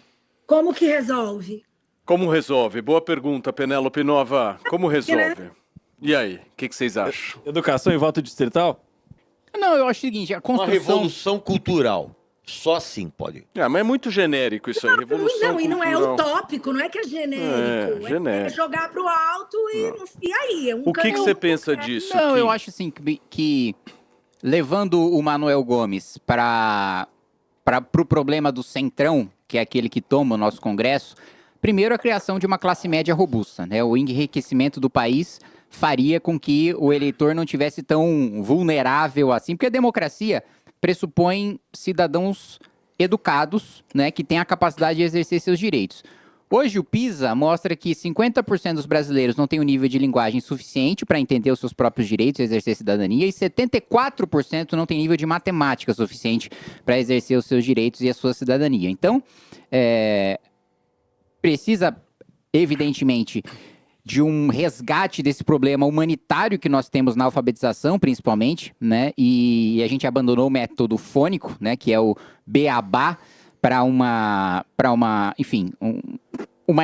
Como que resolve? Como resolve? Boa pergunta, Penélope Nova. Como resolve? E aí, o que vocês acham? Educação e voto distrital? Não, eu acho o seguinte, a construção... Uma revolução cultural. Só assim pode. Mas é muito genérico isso aí, revolução cultural. E não é utópico, não é que é genérico. É jogar pro alto e aí? O que você pensa disso? Não, Kim? eu acho assim, que levando o Manuel Gomes para o problema do centrão, que é aquele que toma o nosso Congresso, primeiro a criação de uma classe média robusta, né? O enriquecimento do país faria com que o eleitor não tivesse tão vulnerável assim, porque a democracia pressupõem cidadãos educados, né, que têm a capacidade de exercer seus direitos. Hoje o PISA mostra que 50% dos brasileiros não têm um nível de linguagem suficiente para entender os seus próprios direitos e exercer cidadania, e 74% não tem nível de matemática suficiente para exercer os seus direitos e a sua cidadania. Então, precisa, evidentemente, de um resgate desse problema humanitário que nós temos na alfabetização, principalmente, né? E a gente abandonou o método fônico, né? Que é o beabá, para uma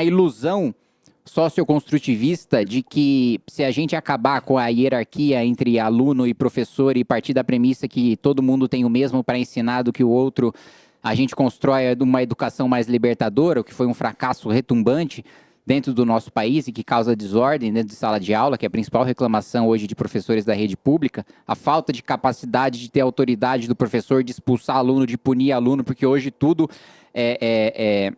ilusão socioconstrutivista de que se a gente acabar com a hierarquia entre aluno e professor e partir da premissa que todo mundo tem o mesmo para ensinar do que o outro, a gente constrói uma educação mais libertadora, o que foi um fracasso retumbante dentro do nosso país e que causa desordem dentro de sala de aula, que é a principal reclamação hoje de professores da rede pública, a falta de capacidade de ter autoridade do professor de expulsar aluno, de punir aluno, porque hoje tudo é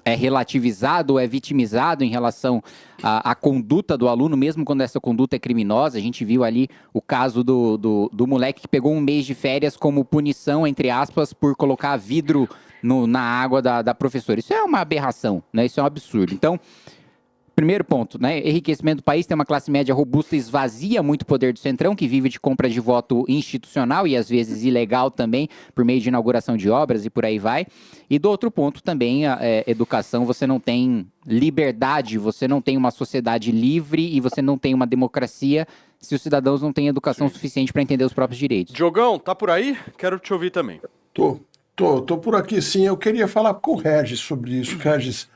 relativizado, é vitimizado em relação à conduta do aluno, mesmo quando essa conduta é criminosa. A gente viu ali o caso do moleque que pegou um mês de férias como punição, entre aspas, por colocar vidro na água da professora. Isso é uma aberração, né? Isso é um absurdo. Então, primeiro ponto, né? Enriquecimento do país, tem uma classe média robusta, esvazia muito o poder do Centrão, que vive de compra de voto institucional e às vezes ilegal também, por meio de inauguração de obras e por aí vai. E do outro ponto também, a educação, você não tem liberdade, você não tem uma sociedade livre e você não tem uma democracia se os cidadãos não têm educação suficiente para entender os próprios direitos. Diogão, tá por aí? Quero te ouvir também. Tô por aqui sim. Eu queria falar com o Regis sobre isso. Regis,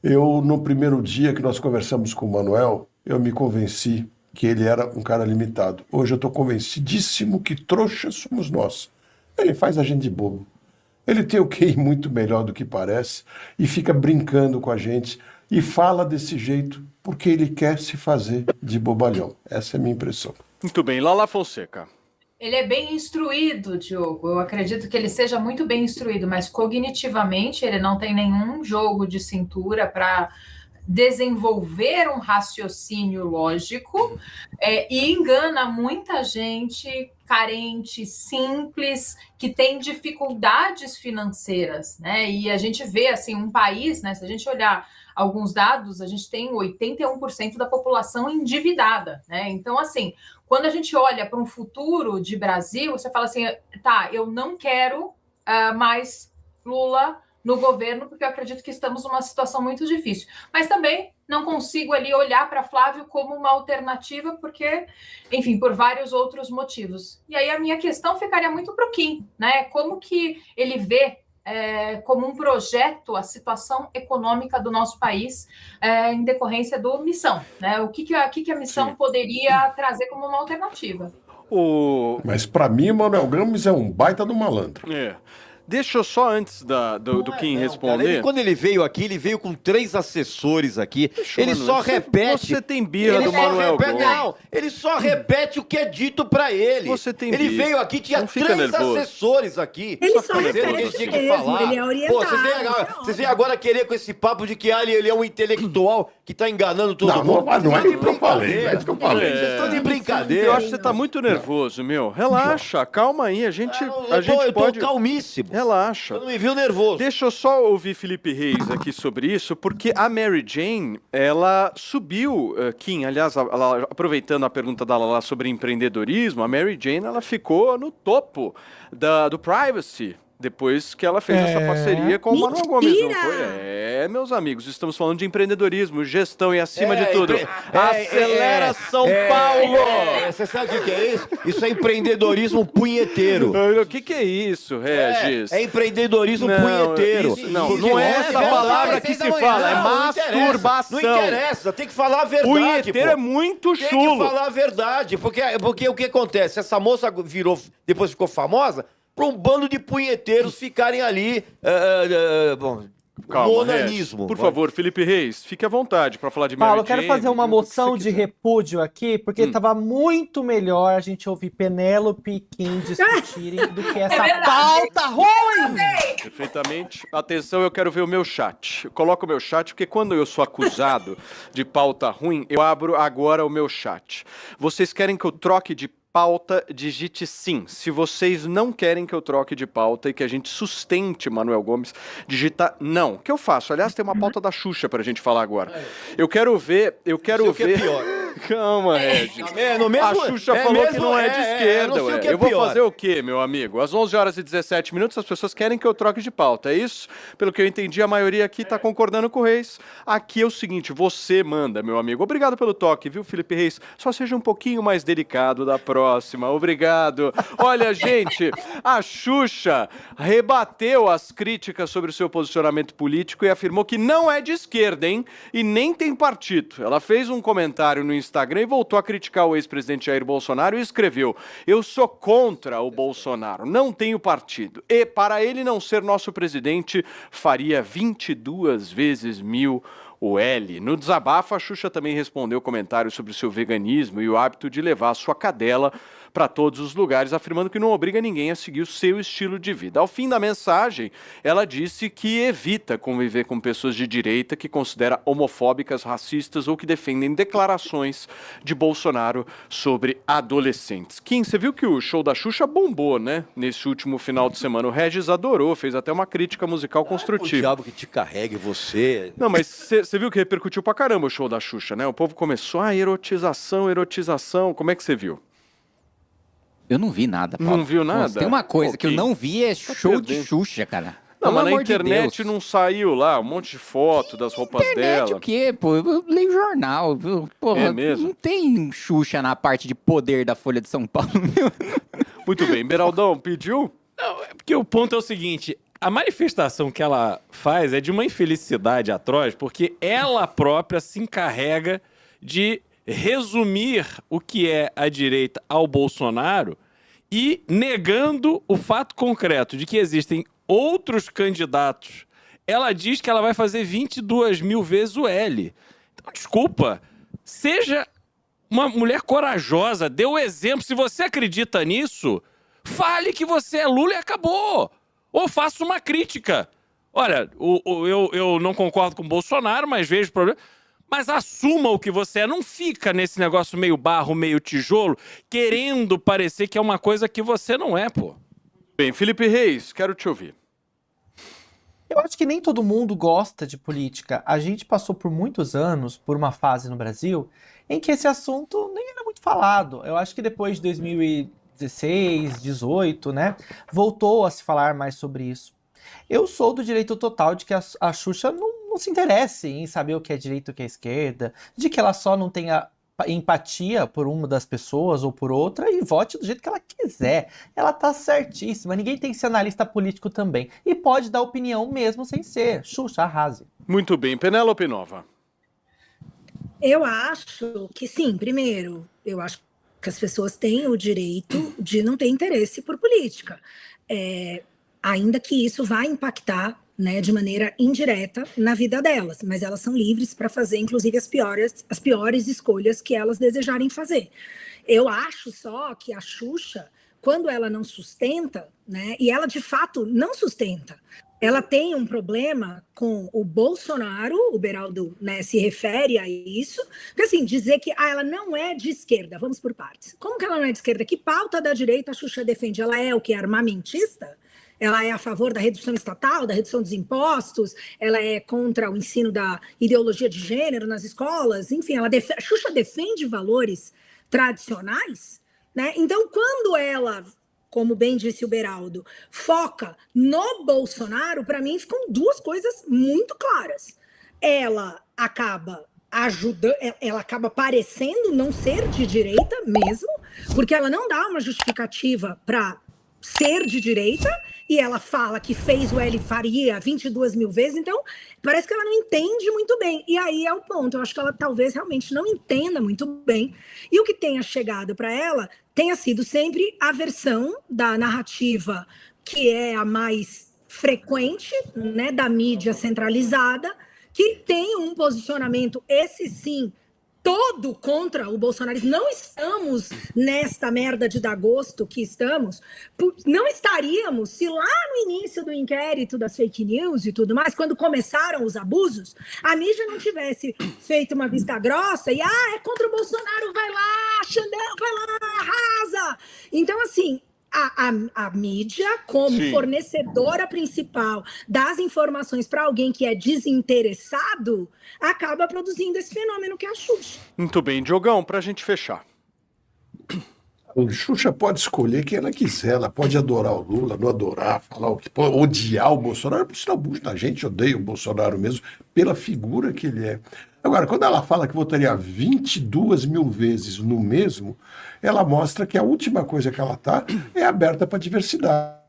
no primeiro dia que nós conversamos com o Manuel, eu me convenci que ele era um cara limitado. Hoje eu estou convencidíssimo que trouxas somos nós. Ele faz a gente de bobo. Ele tem o QI muito melhor do que parece e fica brincando com a gente e fala desse jeito porque ele quer se fazer de bobalhão. Essa é a minha impressão. Muito bem. Lala Fonseca. Ele é bem instruído, Diogo. Eu acredito que ele seja muito bem instruído, mas cognitivamente ele não tem nenhum jogo de cintura para desenvolver um raciocínio lógico e engana muita gente carente, simples, que tem dificuldades financeiras, né? E a gente vê assim um país, né? Se a gente olhar alguns dados, a gente tem 81% da população endividada, né? Então, assim, quando a gente olha para um futuro de Brasil, você fala assim, tá, eu não quero mais Lula no governo, porque eu acredito que estamos numa situação muito difícil. Mas também não consigo ali olhar para Flávio como uma alternativa, porque, enfim, por vários outros motivos. E aí a minha questão ficaria muito para o Kim, né? Como que ele vê como um projeto a situação econômica do nosso país em decorrência do Missão, né? O que a Missão poderia trazer como uma alternativa? Mas para mim, Manuel Gomes é um baita do malandro. Deixa eu só, antes do Kim responder... Quando ele veio aqui, ele veio com 3 assessores aqui. Ele Manuel, só repete... Você tem birra do Manuel Gomes. Não, ele só repete o que é dito pra ele. Você tem Ele birra. veio aqui, tinha 3 assessores aqui. Ele só dizendo o que repete tinha que mesmo, falar. ele é orientado. Pô, vocês vêm agora querer com esse papo de que ele é um intelectual que tá enganando todo mundo. Não é isso que eu falei. Vocês estão de brincadeira. Eu acho que você tá muito nervoso, meu. Relaxa, calma aí. A gente Eu pode... tô calmíssimo. Relaxa. Eu não me viu nervoso. Deixa eu só ouvir Felipe Reis aqui sobre isso, porque a Mary Jane, ela subiu, Kim, aliás, aproveitando a pergunta da Lala sobre empreendedorismo, a Mary Jane, ela ficou no topo do Privacy, depois que ela fez essa parceria com o Manuel Gomes, não foi? Meus amigos, estamos falando de empreendedorismo, gestão e acima de tudo, acelera São Paulo! Você sabe o que é isso? Isso é empreendedorismo punheteiro. O que é isso, Regis? É empreendedorismo punheteiro. Não é essa palavra que se fala, é masturbação. Não interessa, tem que falar a verdade. Punheteiro é muito chulo. Tem que falar a verdade, porque o que acontece? Essa moça depois ficou famosa, para um bando de punheteiros ficarem ali, Calma, no onanismo. Por favor, Felipe Reis, fique à vontade para falar de Mary Paulo, eu quero Jane, fazer uma moção de repúdio aqui, porque estava muito melhor a gente ouvir Penélope e Kim discutirem do que essa pauta ruim! Perfeitamente. Atenção, eu quero ver o meu chat. Coloca o meu chat, porque quando eu sou acusado de pauta ruim, eu abro agora o meu chat. Vocês querem que eu troque de pauta, digite sim. Se vocês não querem que eu troque de pauta e que a gente sustente Manuel Gomes, digita não. O que eu faço? Aliás, tem uma pauta da Xuxa pra gente falar agora. Eu quero ver... O que é pior. Calma, Regis. No mesmo, A Xuxa falou que não é de esquerda, não sei ué. o que é Eu vou pior. fazer o quê, meu amigo? Às 11h17, as pessoas querem que eu troque de pauta, é isso? Pelo que eu entendi, a maioria aqui tá concordando com o Reis. Aqui é o seguinte, você manda, meu amigo. Obrigado pelo toque, viu, Felipe Reis? Só seja um pouquinho mais delicado da próxima. Obrigado. Olha, gente, a Xuxa rebateu as críticas sobre o seu posicionamento político e afirmou que não é de esquerda, hein? E nem tem partido. Ela fez um comentário no Instagram e voltou a criticar o ex-presidente Jair Bolsonaro e escreveu: eu sou contra o Bolsonaro, não tenho partido. E para ele não ser nosso presidente, faria 22 vezes 1000 o L. No desabafo, a Xuxa também respondeu comentários sobre o seu veganismo e o hábito de levar a sua cadela para todos os lugares, afirmando que não obriga ninguém a seguir o seu estilo de vida. Ao fim da mensagem, ela disse que evita conviver com pessoas de direita que considera homofóbicas, racistas ou que defendem declarações de Bolsonaro sobre adolescentes. Kim, você viu que o show da Xuxa bombou, né? Nesse último final de semana. O Regis adorou, fez até uma crítica musical O construtiva. diabo que te carregue, você... Não, mas você viu que repercutiu pra caramba o show da Xuxa, né? O povo começou, erotização, erotização. Como é que você viu? Eu não vi nada, Paulo. Não viu nada? Nossa, tem uma coisa que eu não vi, é show de perdendo. Xuxa, cara. Não, Pelo mas na amor de internet Deus. não saiu lá um monte de foto das roupas Internet dela. o quê, pô? Eu leio jornal, viu? Porra, É mesmo? não tem Xuxa na parte de poder da Folha de São Paulo. Muito bem, Beraldão, pediu? Não, é porque o ponto é o seguinte: a manifestação que ela faz é de uma infelicidade atroz, porque ela própria se encarrega de resumir o que é a direita ao Bolsonaro e negando o fato concreto de que existem outros candidatos. Ela diz que ela vai fazer 22 mil vezes o L. Então, desculpa, seja uma mulher corajosa, dê o exemplo. Se você acredita nisso, fale que você é Lula e acabou. Ou faça uma crítica. Olha, eu não concordo com o Bolsonaro, mas vejo problema. Mas assuma o que você é. Não fica nesse negócio meio barro, meio tijolo, querendo parecer que é uma coisa que você não é, pô. Bem, Felipe Reis, quero te ouvir. Eu acho que nem todo mundo gosta de política. A gente passou por muitos anos, por uma fase no Brasil, em que esse assunto nem era muito falado. Eu acho que depois de 2016, 18, né, voltou a se falar mais sobre isso. Eu sou do direito total de que a Xuxa não se interesse em saber o que é direita e o que é esquerda, de que ela só não tenha empatia por uma das pessoas ou por outra e vote do jeito que ela quiser. Ela tá certíssima, ninguém tem que ser analista político também. E pode dar opinião mesmo sem ser. Xuxa, arrase. Muito bem, Penélope Nova. Eu acho que sim, primeiro, eu acho que as pessoas têm o direito de não ter interesse por política. Ainda que isso vá impactar, né, de maneira indireta na vida delas, mas elas são livres para fazer, inclusive, as piores escolhas que elas desejarem fazer. Eu acho só que a Xuxa, quando ela não sustenta, né, e ela de fato não sustenta, ela tem um problema com o Bolsonaro, o Beraldo, né, se refere a isso, porque assim, dizer que ela não é de esquerda, vamos por partes. Como que ela não é de esquerda? Que pauta da direita a Xuxa defende? Ela é o que? Armamentista? Ela é a favor da redução estatal, da redução dos impostos, ela é contra o ensino da ideologia de gênero nas escolas, enfim, a Xuxa defende valores tradicionais, né? Então, quando ela, como bem disse o Beraldo, foca no Bolsonaro, para mim ficam duas coisas muito claras. Ela acaba ajudando, ela acaba parecendo não ser de direita mesmo, porque ela não dá uma justificativa para ser de direita, e ela fala que fez o L Faria 22 mil vezes, então parece que ela não entende muito bem. E aí é o ponto, eu acho que ela talvez realmente não entenda muito bem, e o que tenha chegado para ela tenha sido sempre a versão da narrativa que é a mais frequente, né, da mídia centralizada, que tem um posicionamento, esse sim, todo contra o bolsonarismo. Não estamos nesta merda de dar gosto que estamos. Não estaríamos se lá no início do inquérito das fake news e tudo mais, quando começaram os abusos, a mídia não tivesse feito uma vista grossa e, é contra o Bolsonaro, vai lá, Xandão, vai lá, arrasa. Então, assim, a mídia, como fornecedora principal das informações para alguém que é desinteressado, acaba produzindo esse fenômeno que é a Xuxa. Muito bem, Diogão, para a gente fechar. O Xuxa pode escolher quem ela quiser, ela pode adorar o Lula, não adorar, falar o que pode, odiar o Bolsonaro, por sinal, a gente odeia o Bolsonaro mesmo, pela figura que ele é. Agora, quando ela fala que votaria 22 mil vezes no mesmo, ela mostra que a última coisa que ela tá é aberta para diversidade.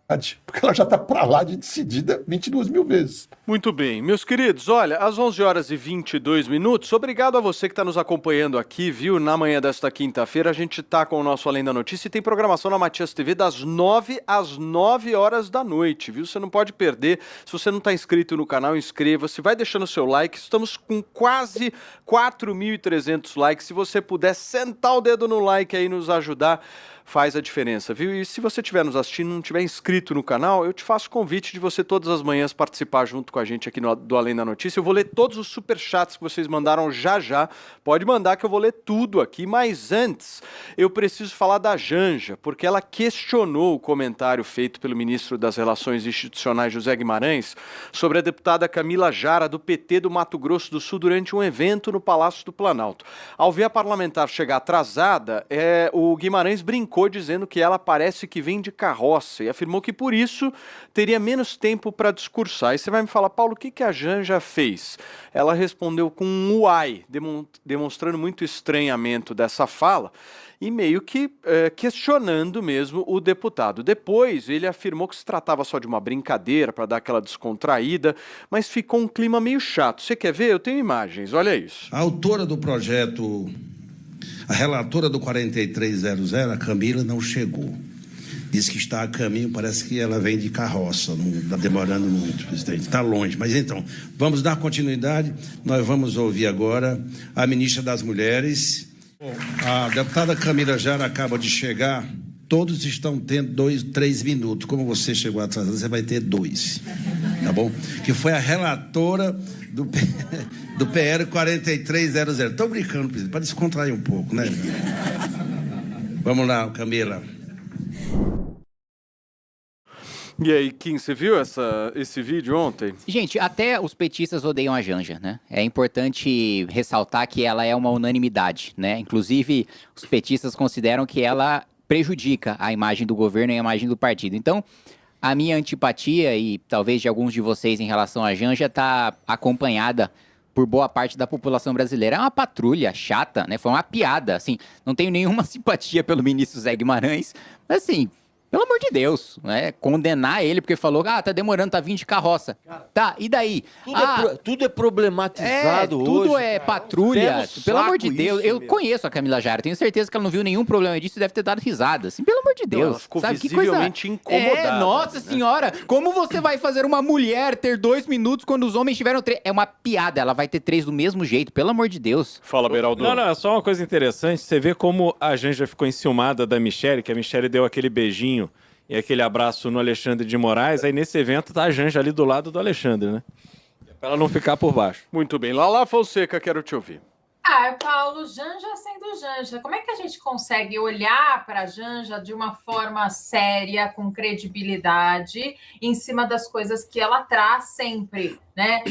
Porque ela já está para lá de decidida 22 mil vezes. Muito bem. Meus queridos, olha, às 11h22, obrigado a você que está nos acompanhando aqui, viu? Na manhã desta quinta-feira, a gente está com o nosso Além da Notícia e tem programação na Matias TV das 9 às 9 horas da noite, viu? Você não pode perder. Se você não está inscrito no canal, inscreva-se. Vai deixando o seu like. Estamos com quase 4.300 likes. Se você puder sentar o dedo no like aí e nos ajudar, faz a diferença, viu? E se você estiver nos assistindo e não estiver inscrito no canal, eu te faço convite de você todas as manhãs participar junto com a gente aqui do Além da Notícia. Eu vou ler todos os superchats que vocês mandaram já. Pode mandar que eu vou ler tudo aqui. Mas antes, eu preciso falar da Janja, porque ela questionou o comentário feito pelo ministro das Relações Institucionais, José Guimarães, sobre a deputada Camila Jara, do PT do Mato Grosso do Sul, durante um evento no Palácio do Planalto. Ao ver a parlamentar chegar atrasada, o Guimarães brincou dizendo que ela parece que vem de carroça e afirmou que por isso teria menos tempo para discursar. E você vai me falar, Paulo, o que a Janja fez? Ela respondeu com um uai, demonstrando muito estranhamento dessa fala e meio que questionando mesmo o deputado. Depois, ele afirmou que se tratava só de uma brincadeira para dar aquela descontraída, mas ficou um clima meio chato. Você quer ver? Eu tenho imagens, olha isso. A autora do projeto, a relatora do 4300, a Camila, não chegou. Diz que está a caminho, parece que ela vem de carroça, não está demorando muito, presidente, está longe. Mas então, vamos dar continuidade, nós vamos ouvir agora a ministra das Mulheres. A deputada Camila Jara acaba de chegar, todos estão tendo 3 minutos. Como você chegou atrasado, você vai ter 2, tá bom? Que foi a relatora do PL 4300. Estou brincando, presidente, para descontrair um pouco, né? Vamos lá, Camila. E aí, Kim, você viu esse vídeo ontem? Gente, até os petistas odeiam a Janja, né? É importante ressaltar que ela é uma unanimidade, né? Inclusive, os petistas consideram que ela prejudica a imagem do governo e a imagem do partido. Então, a minha antipatia e talvez de alguns de vocês em relação à Janja está acompanhada por boa parte da população brasileira. É uma patrulha chata, né? Foi uma piada, assim. Não tenho nenhuma simpatia pelo ministro Zé Guimarães, mas assim, pelo amor de Deus, né? Condenar ele porque falou, tá demorando, tá vindo de carroça. Tá, e daí? Tudo é problematizado hoje. Tudo é patrulha. Pelo amor de Deus. Eu conheço a Camila Jara, tenho certeza que ela não viu nenhum problema disso e deve ter dado risada. Assim, pelo amor de Deus. Ela ficou visivelmente incomodada. Nossa senhora, como você vai fazer uma mulher ter 2 minutos quando os homens tiveram 3? É uma piada, ela vai ter 3 do mesmo jeito, pelo amor de Deus. Fala, Beraldo. Não, é só uma coisa interessante. Você vê como a Janja ficou enciumada da Michelle, que a Michelle deu aquele beijinho e aquele abraço no Alexandre de Moraes. Aí nesse evento tá a Janja ali do lado do Alexandre, né? Pra ela não ficar por baixo. Muito bem. Lala Fonseca, quero te ouvir. Paulo, Janja sendo Janja, como é que a gente consegue olhar para a Janja de uma forma séria, com credibilidade, em cima das coisas que ela traz sempre, né?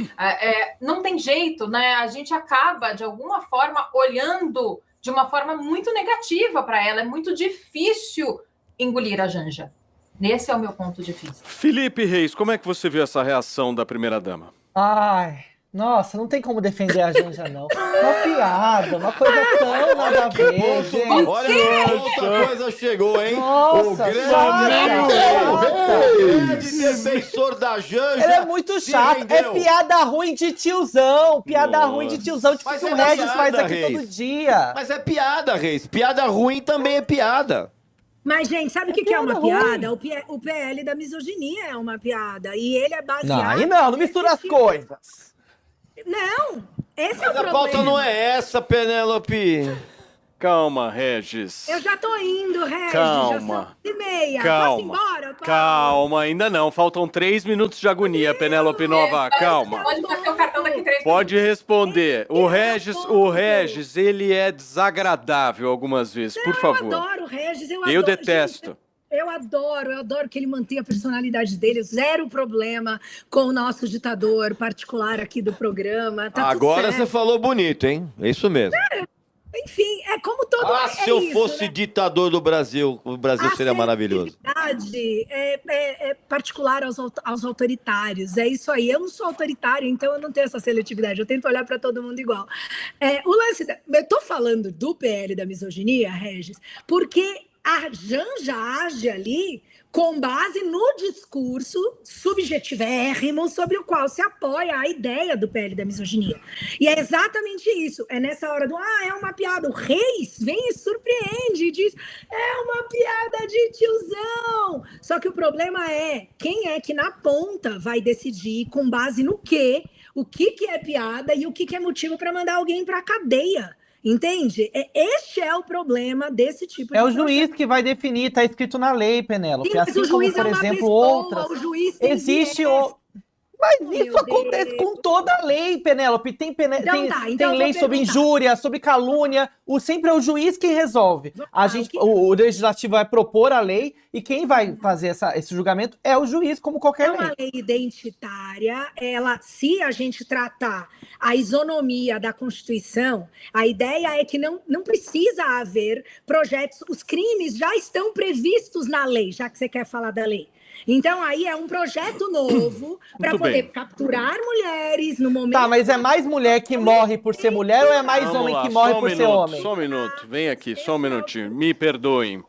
Não tem jeito, né? A gente acaba, de alguma forma, olhando de uma forma muito negativa para ela. É muito difícil engolir a Janja. Esse é o meu ponto de vista. Felipe Reis, como é que você viu essa reação da primeira-dama? Ai, nossa, não tem como defender a Janja, não. Uma piada, uma coisa tão nada a ver, gente. Olha, outra coisa chegou, hein? Nossa, o grande defensor da Janja. Ele é muito chato, é piada ruim de tiozão. Piada ruim de tiozão, tipo que o Regis faz aqui todo dia. Mas é piada, Reis. Piada ruim também é piada. Mas, gente, sabe o que é uma piada? O PL da misoginia é uma piada. E ele é baseado... Não mistura as coisas. Não, Esse é o Mas a problema. pauta não é essa, Penélope. Calma, Regis. Eu já tô indo, Regis. Calma. Já são 11h30. Calma. Posso ir embora, Paulo? Calma, ainda não. Faltam 3 minutos de agonia, Penélope Nova. Calma. Pode bater o cartão daqui 3 Pode responder. O Regis, ele é desagradável algumas vezes, por favor. Eu adoro o Regis. Eu detesto. Eu adoro que ele mantenha a personalidade dele, zero problema com o nosso ditador particular aqui do programa. Tá Agora tudo você certo. falou bonito, hein? É isso mesmo. Enfim, é como todo Ah, se eu isso, fosse né? ditador do Brasil, o Brasil seria maravilhoso. A seletividade é particular aos autoritários. É isso aí. Eu não sou autoritária, então eu não tenho essa seletividade. Eu tento olhar para todo mundo igual. O lance. Eu tô falando do PL da misoginia, Regis, porque a Janja age ali com base no discurso subjetivérrimo sobre o qual se apoia a ideia do PL da misoginia. E é exatamente isso. É nessa hora do, é uma piada. O Reis vem e surpreende e diz, é uma piada de tiozão. Só que o problema é, quem é que na ponta vai decidir com base no quê, o que é piada e o que é motivo para mandar alguém para a cadeia. Entende? Este é o problema desse tipo de É o juiz que vai definir, tá escrito na lei, Penélope. Sim, mas Assim o como, juiz por é uma exemplo, pessoa, outras. o juiz tem Existe viés. Mas isso acontece com toda a lei, Penélope. Tem Então tem eu lei vou sobre perguntar. injúria, sobre calúnia. Sempre é o juiz quem resolve. O legislativo vai propor a lei e quem vai fazer esse julgamento é o juiz, como qualquer lei. Uma lei identitária, se a gente tratar a isonomia da Constituição, a ideia é que não precisa haver projetos, os crimes já estão previstos na lei, já que você quer falar da lei. Então, aí é um projeto novo para poder capturar mulheres no momento... Tá, mas é mais mulher que morre por ser mulher ou é mais Vamos homem lá, que morre só um por ser minuto, homem? Só um minuto, vem aqui, só um minutinho. Me perdoem,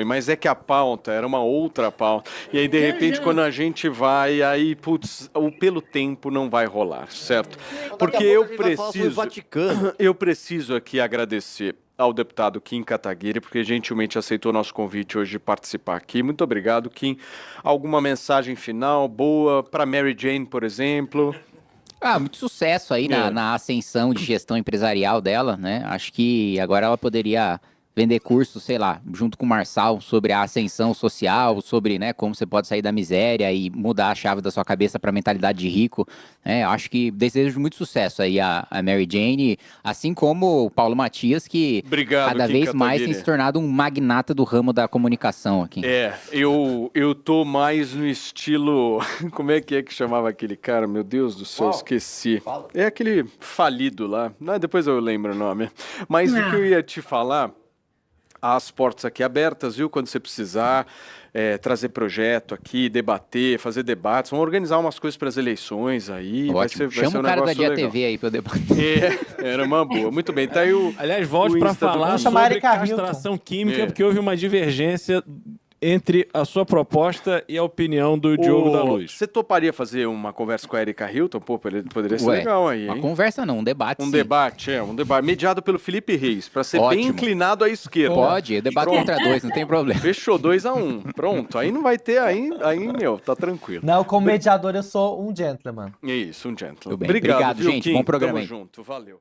mas é que a pauta era uma outra pauta. E aí, de repente, quando a gente vai, aí, putz, pelo tempo não vai rolar, certo? Porque eu preciso aqui agradecer ao deputado Kim Kataguiri, porque gentilmente aceitou nosso convite hoje de participar aqui. Muito obrigado, Kim. Alguma mensagem final boa para Mary Jane, por exemplo? Muito sucesso aí na ascensão de gestão empresarial dela, né? Acho que agora ela poderia vender cursos, sei lá, junto com o Marçal, sobre a ascensão social, sobre, né, como você pode sair da miséria e mudar a chave da sua cabeça para a mentalidade de rico. Acho que desejo muito sucesso aí a Mary Jane, assim como o Paulo Matias, que cada vez mais tem se tornado um magnata do ramo da comunicação aqui. Eu tô mais no estilo... Como é que chamava aquele cara? Meu Deus do céu, esqueci. É aquele falido lá. Depois eu lembro o nome. Mas o que eu ia te falar... As portas aqui abertas, viu? Quando você precisar trazer projeto aqui, debater, fazer debates. Vamos organizar umas coisas para as eleições aí. Ótimo. Chama o cara da Dia TV aí para eu debater. Era uma boa. Muito bem. Tá aí Aliás, volte para falar sobre castração química, porque houve uma divergência entre a sua proposta e a opinião do Diogo da Luz. Você toparia fazer uma conversa com a Erika Hilton? Pô, poderia ser legal aí, hein? Uma conversa não, um debate. Um debate, mediado pelo Felipe Reis, para ser bem inclinado à esquerda. Pode, debate contra 2, não tem problema. Fechou, 2-1. Pronto, aí não vai ter, aí tá tranquilo. Não, como mediador eu sou um gentleman. Isso, um gentleman. Obrigado, viu, gente, Kim? bom programa Tamo aí. junto, valeu.